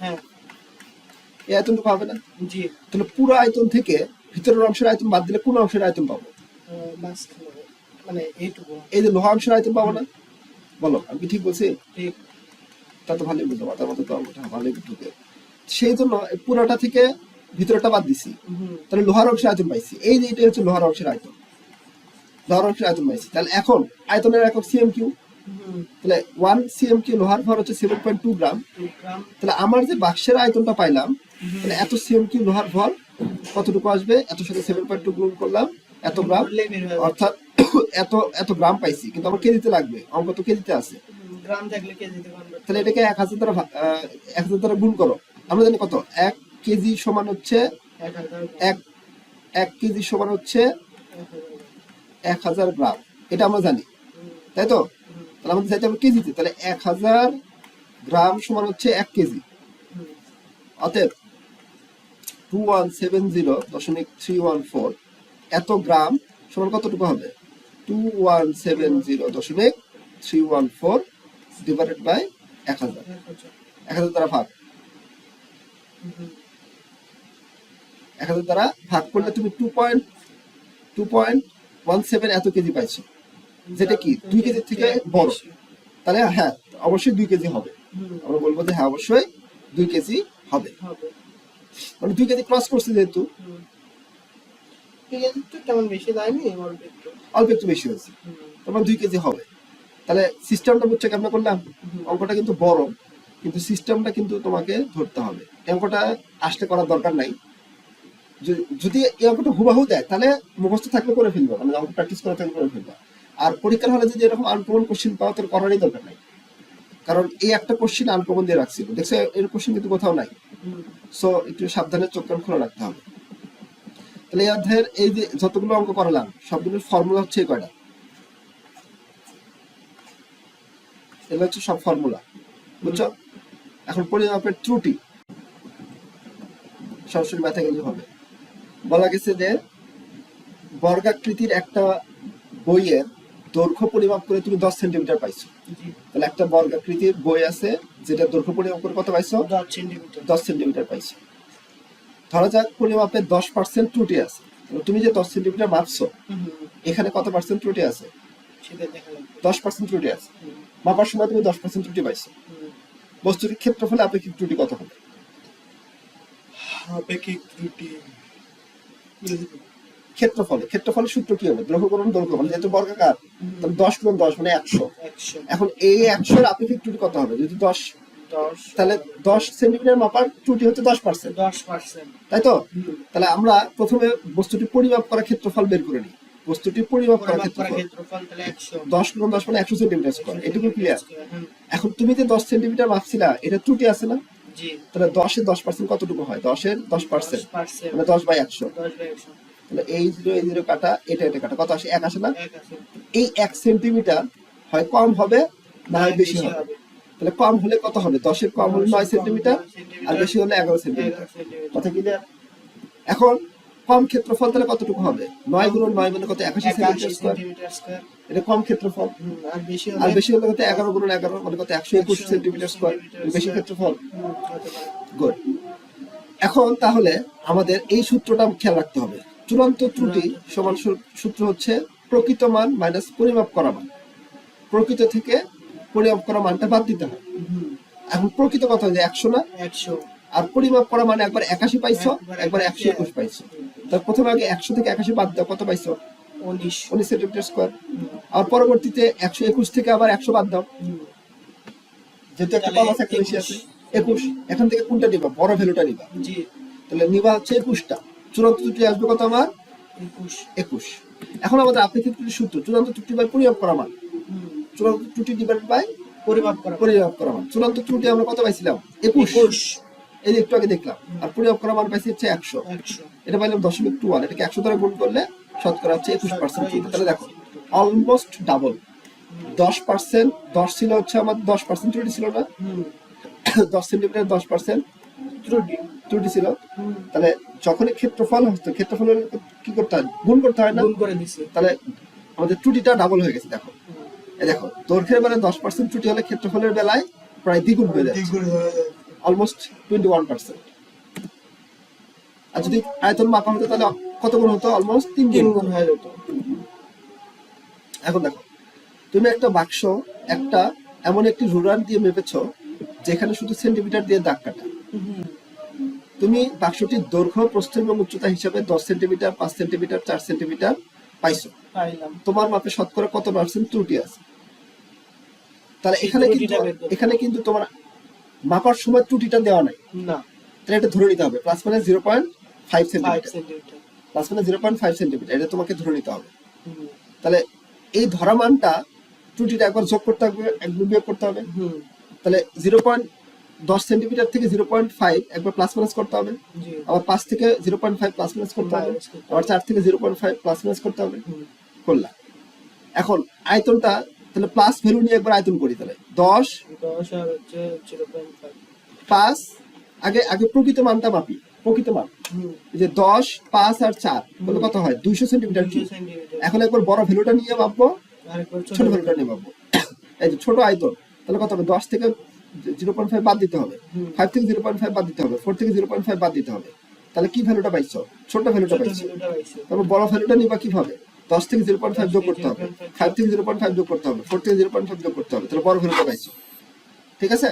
হ্যাঁ। এই আয়তনটুকু হবে না? জি। তাহলে পুরো আয়তন থেকে ভিতরের অংশের আয়তন বাদ দিলে কোন অংশের আয়তন পাবো? মাঝখানে মানে এইটুকু। এই যে লোহা অংশের আয়তন পাবো না? বলো, আমি কি ঠিক বলছি? ঠিক। তা তো ভালোই বুঝতে পারতাম, তো অঙ্কটা ভালোই ঢুকে। সেই জন্য এই পুরোটা থেকে ভিতরটা বাদ দিছি, হুম। তাহলে লোহার অংশের আয়তন পাইছি। এই যে এটা হচ্ছে লোহার অংশের আয়তন, লোহার অংশের আয়তন পাইছি। তাহলে এখন আয়তনের একক সিএম কিউ। হুম। তাহলে 1 সিএম কিউ লোহার ভর হচ্ছে 7.2 গ্রাম। 2 গ্রাম। তাহলে আমার যে বাক্সের আয়তনটা পাইলাম, তাহলে এত সিএম কিউ লোহার ভর কতটুকু আসবে? এত সাথে 7.2 গুণ করলাম, এত গ্রাম, বললেই বের হয়ে যাবে। অর্থাৎ এত এত গ্রাম পাইছি। কিন্তু আমার কেজিতে লাগবে, অঙ্ক তো কেজিতে আছে। গ্রাম থাকলে কেজিতে কনভার্ট। তাহলে এটাকে 1000 দ্বারা 1000 দ্বারা গুণ করো। আমরা জানি কত, 1 কেজি সমান হচ্ছে 1000 1 কেজি সমান হচ্ছে 1000 গ্রাম, এটা আমরা জানি, তাই তো? তাহলে আমাদের চাইতে হবে কেজিতে, তাহলে 1000 গ্রাম সমান হচ্ছে 1 কেজি। অতএব 2170.314 এত গ্রাম সমান কতটুকু হবে? 2170.314 ডিভাইডেড বাই 1000, 1000 দ্বারা ভাগ, 1000 দ্বারা ভাগ করলে তুমি 2.17 এত কেজি পাইছো, যেটা কি 2 কেজির থেকে বড়। তাহলে হ্যাঁ, অবশ্যই 2 কেজি হবে। আমরা বলবো যে হ্যাঁ, অবশ্যই 2 কেজি হবে, মানে 2 কেজি ক্রস করছে যেহেতু, তেমন বেশি দেয়নি, অল্প একটু বেশি হয়েছে, তখন 2 কেজি হবে। তাহলে সিস্টেমটা বুঝছে কেমন করলাম? অঙ্কটা কিন্তু বড়, কিন্তু সিস্টেমটা কিন্তু তোমাকে ধরতে হবে। এই অঙ্কটা আসলে করার দরকার নাই। যদি এই অঙ্কটা হুবাহু দেয়, তাহলে মুখস্থ থাকলে করে ফেলবো, মানে অঙ্ক প্র্যাকটিস করে থাকলে করে ফেলবো। আর পরীক্ষার হলে যদি এরকম আনকমন কোশ্চেন পাও, তাহলে করারই দরকার নাই, কারণ এই একটা কোশ্চেন আনকমন দিয়ে রাখছিল, দেখছো এর কোশ্চেন কিন্তু কোথাও নাই। সো একটু সাবধানে চোখ কান খোলা রাখতে হবে। তাহলে এই অধ্যায়ের এই যে যতগুলো অঙ্ক করালাম, সবগুলোর ফর্মুলা হচ্ছে কয়টা? এগুলো হচ্ছে সব ফর্মুলা, বুঝছো? এখন পরিমাপের ত্রুটি সরাসরি মাথায় গেলে হবে। বলা গেছে যে বর্গাকৃতির একটা বইয়ের দৈর্ঘ্য পরিমাপ করে তুমি 10 সেন্টিমিটার পাইছো। তাহলে একটা বর্গাকৃতির বই আছে যেটা দৈর্ঘ্য পরিমাপ করে কত পাইছো? 10 সেন্টিমিটার পাইছো। ধরা যাক পরিমাপে 10% ত্রুটি আছে। তুমি যে 10 সেন্টিমিটার মাপছো, এখানে কত পার্সেন্ট ত্রুটি আছে? 10% ত্রুটি আছে। মাপার সময় তুমি 10% ত্রুটি পাইছো। বস্তুর ক্ষেত্রফলে আপেক্ষিক ত্রুটি কত হবে? আপেক্ষিক ত্রুটি ক্ষেত্রফলের সূত্র কি হবে? দৈর্ঘ্য গুণন দৈর্ঘ্য, মানে যেহেতু বর্গাকার, তাহলে 10 গুণ 10 মানে 100। এখন এই 100 এর আপেক্ষিক ত্রুটি কত হবে? যদি 10, তাহলে 10 সেন্টিমিটার মাপার ত্রুটি হচ্ছে 10%, তাই তো? তাহলে আমরা প্রথমে বস্তুটি পরিমাপ করা ক্ষেত্রফল বের করে নিই। বস্তুটি পরিমাপ করা ক্ষেত্রফল তাহলে 10 গুণ 10 মানে 100 সেন্টিমিটার স্কয়ার, এটুকু ক্লিয়ার? এখন তুমি যে 10 সেন্টিমিটার মাপছিলা, এটা ত্রুটি আছে না? জি তাহলে 10% কতটুকু হয়? 10% 10% মানে 10/100। 10/100 তাহলে এই জিরো কাটা, এটা কাটা, কত আসে? 1 আসে না? এক আছে এই 1 সেন্টিমিটার হয় কম হবে না হয় বেশি বেশি হবে। হবে তাহলে কম হলে কত হবে? 10-এর কম হলে 9 সেন্টিমিটার, 9 আর সেন্টিমিটার বেশি হলে 11 সেন্টিমিটার। 11 সেন্টিমিটার কথা ক্লিয়ার? এখন কম ক্ষেত্রফল তাহলে কতটুকু হবে? 9 গুণন 9 মানে কত? 81 সেন্টিমিটার 81 স্কয়ার। সেন্টিমিটার স্কয়ার এটা কম ক্ষেত্রফল। আর বেশি আর হলে বেশি হলে কত? 11 গুণন 11 মানে কত? 121 সেন্টিমিটার স্কয়ার। বেশি ক্ষেত্রফল। হতে পারে গুড। এখন তাহলে আমাদের এই সূত্রটা খেয়াল রাখতে হবে। চূড়ান্ত ত্রুটি সমান সূত্র হচ্ছে প্রকৃত মান মাইনাস পরিমাপ করা মান। প্রকৃত থেকে পরিমাপ করা মানটা বাদ দিতে হয়। এখন প্রকৃত কথা যে 100 না, 100 আর পরিমাপ করা মানে একবার 81 পাইছো, একবার 121 পাইছো। তার প্রথমে আগে 100 থেকে 81 বাদ দাও, কত পাইছো? 19 সেন্টিমিটার স্কয়ার। আর পরবর্তীতে 121 থেকে আবার 100 বাদ দাও, যেহেতু একটা কম আছে একটা বেশি আছে, 21। এখান থেকে কোনটা নিবা? বড় ভ্যালুটা নিবা। জি তাহলে নিবা হচ্ছে 21টা। চূড়ান্ত ত্রুটি আসবে কত আমার? 21। এখন আমাদের আপেক্ষিক ত্রুটির সূত্র চূড়ান্ত ত্রুটি বাই পরিমাপ করা মান। চূড়ান্ত ত্রুটি ডিভাইডেড বাই পরিমাপ করা মান। চূড়ান্ত ত্রুটি আমরা কত পাইছিলাম? 21। এই যে একটু আগে দেখলাম। আর পরিমাপ করা মান পাইছি হচ্ছে 100। এটা পাইলাম 0.21। এটাকে 100 দ্বারা গুণ করলে শতকরা হচ্ছে 21% ত্রুটি। তাহলে দেখো অলমোস্ট ডাবল। 10%, 10 ছিল হচ্ছে আমার 10% ত্রুটি ছিল না? 10 সেন্টিমিটার 10% ত্রুটি ছিল। তাহলে যখনই ক্ষেত্রফল হচ্ছে, ক্ষেত্রফলের কি করতে হয়? গুণ করতে হয় না? গুণ করে দিছি। তাহলে আমাদের ত্রুটিটা ডাবল হয়ে গেছে। দেখো এই দেখো, দৈর্ঘ্যের বেলায় 10% ত্রুটি হলে ক্ষেত্রফলের বেলায় প্রায় দ্বিগুণ হয়ে যাচ্ছে, অলমোস্ট 21%। আর যদি আয়তন মাপা হতো তাহলে কত গুণ হতো? অলমোস্ট 3 গুণ হয়ে যেত। এখন দেখো, তুমি একটা বাক্স, একটা এমন একটি রুলার দিয়ে মেপেছো যেখানে শুধু সেন্টিমিটার দিয়ে দাগ কাটা। তুমি বাক্সটির দৈর্ঘ্য, প্রস্থ এবং উচ্চতা হিসাবে 10 সেন্টিমিটার, 5 সেন্টিমিটার, 4 সেন্টিমিটার পাইছো। তোমার মাপে শতকরা কত পার্সেন্ট ত্রুটি আছে? তাহলে এখানে কিন্তু তোমার মাপার সময় ত্রুটিটা দেওয়া নাই না, তাহলে এটা ধরে নিতে হবে প্লাস মানে 0.5 সেন্টিমিটার। প্লাস মানে 0.5 সেন্টিমিটার, এটা তোমাকে ধরে নিতে হবে। তাহলে এই ধরা মানটা ত্রুটিটা একবার যোগ করতে হবে, একবার বিয়োগ করতে হবে। তাহলে 0.10 সেন্টিমিটার থেকে 0.5 একবার প্লাস মাইনাস করতে হবে। আবার 5 থেকে 0.5 প্লাস মাইনাস করতে হবে। আবার 4 থেকে 0.5 প্লাস মাইনাস করতে হবে। করলাম। এখন আয়তনটা তাহলে প্লাস ভ্যালু নিয়ে একবার আয়তন করি। তাহলে 10 আর হচ্ছে 0.5 5 আগে প্রকৃত মানটা মাপি। প্রকৃত মান এই যে 10, 5 আর 4 তাহলে কত হয়? 200 সেন্টিমিটার কিউব। এখন একবার বড় ভ্যালুটা নিয়ে মাপবো, ছোট ভ্যালুটা নিয়ে মাপবো। এই যে ছোট আয়তন, তাহলে কত হবে? 10 থেকে 0.5 বাদ দিতে হবে, 5 থেকে 0.5 বাদ দিতে হবে, 4 থেকে 0.5 বাদ দিতে হবে। তাহলে কি ভ্যালুটা পাইছো? ছোট ভ্যালুটা পাইছো। তারপর বড় ভ্যালুটা নিবা কিভাবে? 10 থেকে 0.5 যোগ করতে হবে, 5 থেকে 0.5 যোগ করতে হবে, 4 থেকে 0.5 যোগ করতে হবে। তাহলে বড় ভ্যালুটা পাইছো। ঠিক আছে?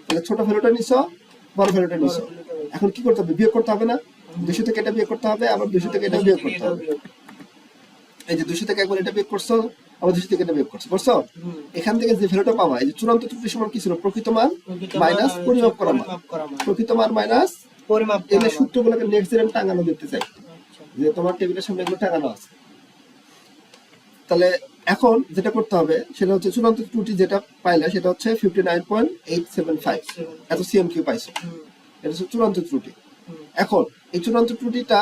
তাহলে ছোট ভ্যালুটা নিছো, বড় ভ্যালুটা নিছো। এখন কি করতে হবে? বিয়োগ করতে হবে না? 200 থেকে এটা বিয়োগ করতে হবে, আবার 200 থেকে এটা বিয়োগ করতে হবে। এই যে 200 থেকে একবার এটা বিয়োগ করছো, আবার 200 থেকে এটা বিয়োগ করছো, করছো? এখান থেকে যে ভ্যালুটা পাবা, এই যে চূড়ান্ত ত্রুটি সমান কি ছিল? প্রকৃত মান মাইনাস পরিমাপ করা মান। প্রকৃত মান মাইনাস পরিমাপ। এই সূত্রগুলোকে নেক্সট দিন টাঙানো দেখতে চাই, যে তোমার টেবিলের সামনে এগুলো টাঙানো আছে। তাহলে এখন যেটা করতে হবে সেটা হচ্ছে চূড়ান্ত ত্রুটি যেটা পাইলে সেটা হচ্ছে 59.875। এত সিএমকিউ পাইছো, এটা হচ্ছে চূড়ান্ত ত্রুটি। এখন এই চূড়ান্ত ত্রুটিটা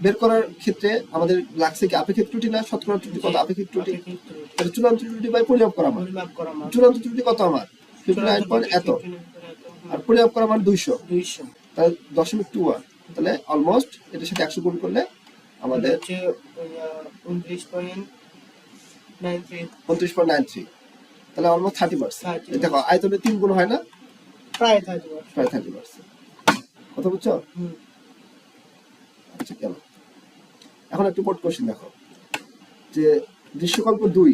বের করার ক্ষেত্রে আমাদের লাগছে কি আপেক্ষিক ত্রুটি না শতকরা ত্রুটি? কত আপেক্ষিক ত্রুটি? তাহলে চূড়ান্ত ত্রুটি বাই পরিমাপ করা মান। চূড়ান্ত ত্রুটি কত আমার? 59 এত, আর পরিমাপ করা মান 200। তাহলে 0.21। তাহলে অলমোস্ট এটার সাথে 100 গুণ করলে আমাদের 29.93। তাহলে অলমোস্ট 30%। দেখো আয়তনে 3 গুণ হয় না? প্রায় 30%। কথা বুঝছো? আচ্ছা, কেন? এখন একটু বোর্ড কোশ্চেন দেখো, যে দৃশ্যকল্প 2,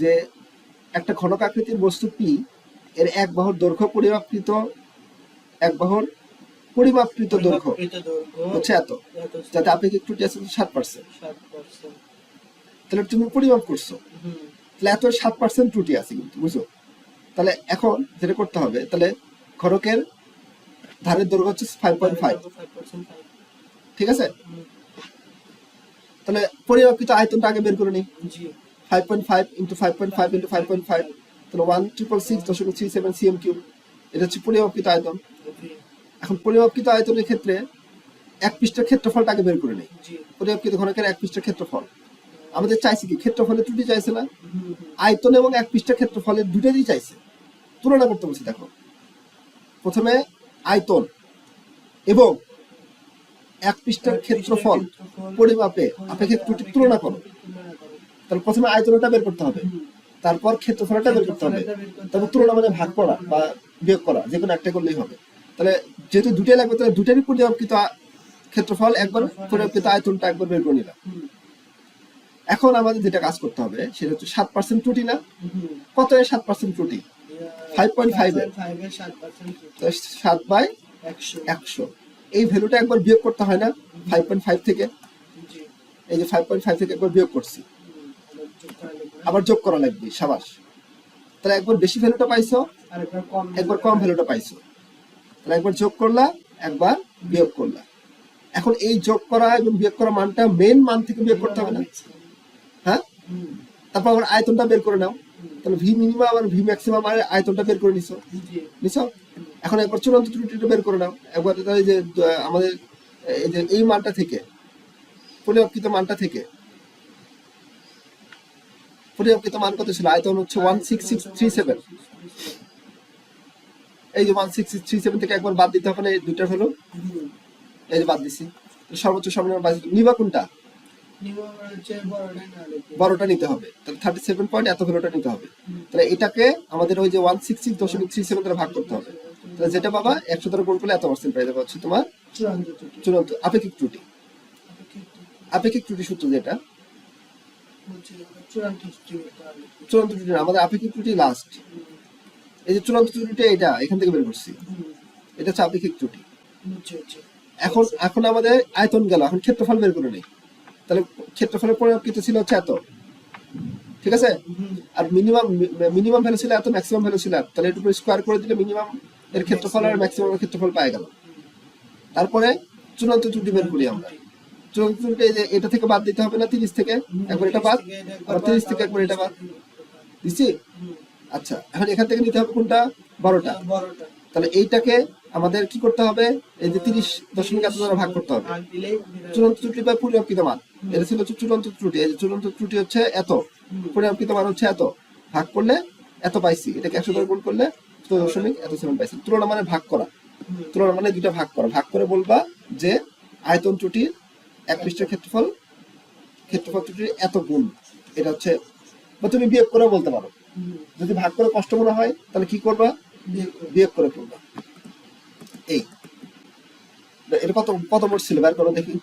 যে একটা ঘনক আকৃতির বস্তু পি এর এক বাহুর দৈর্ঘ্য পরিমাপকৃত দৈর্ঘ্য হচ্ছে এত, যাতে আপেক্ষিক ত্রুটি আছে 7%। তাহলে তুমি পরিমাপ করছো, তাহলে এত 7% ত্রুটি আছে কিন্তু, বুঝছো? তাহলে এখন যেটা করতে হবে, তাহলে ঘনকের ধারের দৈর্ঘ্য হচ্ছে 5.5। ঠিক আছে? তাহলে পরিমাপকৃত আয়তনটা আগে বের করে নিই। 5.5 ইন্টু 5.5 ইন্টু 5.5, তাহলে 1666.37 cm3। এটা হচ্ছে পরিমাপকৃত আয়তন। জি এখন পরিমাপকৃত আয়তনের ক্ষেত্রে এক পৃষ্ঠের ক্ষেত্রফলটা আগে বের করে নেই। জি পরিমাপকৃত ঘনকের এক পৃষ্ঠের ক্ষেত্রফল আমাদের চাইছে কি, ক্ষেত্রফলের ত্রুটি চাইছে না, হুম, আয়তন এবং এক পৃষ্ঠের ক্ষেত্রফলের দুটোই চাইছে। তুলনা করতে বলছি, দেখো প্রথমে আয়তন এবং এক পৃষ্ঠের ক্ষেত্রফল পরিমাপে আপেক্ষিক ত্রুটির তুলনা করো। তাহলে প্রথমে আয়তনটা বের করতে হবে, তারপর ক্ষেত্রফলটা বের করতে হবে, তারপর তুলনা মানে ভাগ করা বা বিয়োগ করা, যে কোনো একটা করলেই হবে। তাহলে যেহেতু দুটাই লাগবে, তাহলে দুটারই পরিমাপকৃত ক্ষেত্রফল একবার, পরিমাপকৃত আয়তনটা একবার বের করে নিলাম। এখন আমাদের যেটা কাজ করতে হবে সেটা হচ্ছে 7% ত্রুটি না, কত এর 7% ত্রুটি? 5.5 এর 7/100। এই ভ্যালুটা একবার বিয়োগ করতে হয় না 5.5 থেকে? এই যে 5.5 থেকে একবার বিয়োগ করছি, আবার যোগ করা লাগবে, সাবাস। তাহলে একবার বেশি ভ্যালুটা পাইছো, একবার কম ভ্যালুটা পাইছো। তাহলে একবার যোগ করলা, একবার বিয়োগ করলা। এখন এই যোগ করা এবং বিয়োগ করা মানটা মেন মান থেকে বিয়োগ করতে হবে না? হ্যাঁ, তারপর আবার আয়তনটা বের করে নাও। তাহলে ভি মিনিমাম আর ভি ম্যাক্সিমাম আর আয়তনটা বের করে নিছো। এখন একবার চূড়ান্ত ত্রুটিটা বের করে নাও একবার। এই যে আমাদের এই যে এই মানটা থেকে, পরিমাপকৃত মানটা থেকে, পরিমাপকৃত মান কত ছিল? আয়তন হচ্ছে 16637। এই যে 16637 থেকে একবার বাদ দিতে হবে না, এই দুইটা হলো, এই যে বাদ দিছি। সর্বোচ্চ সর্বনিম্ন বাদ নিবা কোনটা? বড়টা নিতে হবে। তাহলে 37 পয়েন্ট এত ভ্যালুটা নিতে হবে। তাহলে এটাকে আমাদের ওই যে 166.37 দ্বারা ভাগ করতে হবে। তাহলে যেটা পাবা 100 দ্বারা গুণ করলে এত পার্সেন্ট পেয়ে যাবে, হচ্ছে তোমার চূড়ান্ত আপেক্ষিক ত্রুটি। আপেক্ষিক ত্রুটি সূত্র যেটা, চূড়ান্ত ত্রুটি না, আমাদের আপেক্ষিক ত্রুটি লাস্ট। এই যে চূড়ান্ত ত্রুটিটা এটা এখান থেকে বের করছি, এটা হচ্ছে আপেক্ষিক ত্রুটি। এখন আমাদের আয়তন গেল, এখন ক্ষেত্রফল বের করে নেই। তাহলে ক্ষেত্রফলের পরিমাপকৃত ছিল হচ্ছে এত, ঠিক আছে? আর মিনিমাম ভ্যালু ছিল এত, ম্যাক্সিমাম ভ্যালু ছিল এত। তাহলে এর উপর স্কোয়ার করে দিলে মিনিমাম এর ক্ষেত্রফল আর ম্যাক্সিমাম এর ক্ষেত্রফল পাওয়া গেল। তারপরে চূড়ান্ত ত্রুটি বের করি আমরা। চূড়ান্ত ত্রুটি এই যে এটা থেকে বাদ দিতে হবে না, 30 থেকে একবার এটা বাদ, আবার 30 থেকে একবার এটা বাদ দিছি। আচ্ছা, এখন এখান থেকে নিতে হবে কোনটা? 12টা। তাহলে এইটাকে আমাদের কি করতে হবে? এই যে 30.1 দ্বারা ভাগ করতে হবে। চূড়ান্ত ত্রুটি বা পরিমাপকৃত মান, এটা ছিল হচ্ছে চূড়ান্ত ত্রুটি। এই যে চূড়ান্ত ত্রুটি হচ্ছে এত, পরিমাপকৃত মান হচ্ছে এত, ভাগ করলে এত পাইছি। এটাকে 100 দ্বারা গুণ করলে 14.7 পাইছি। তুলনা মানে ভাগ করা, তুলনা মানে দুইটা ভাগ করা। ভাগ করে বলবা যে আয়তন ত্রুটির এক পৃষ্ঠের ক্ষেত্রফল ত্রুটির এত গুণ। এটা হচ্ছে, বা তুমি বিয়োগ করে বলতে পারো। যদি ভাগ করে কষ্ট মনে হয় তাহলে কি করবা? বিয়োগ করে করবা। এই এটা কত মোট ছিল বের করো দেখি।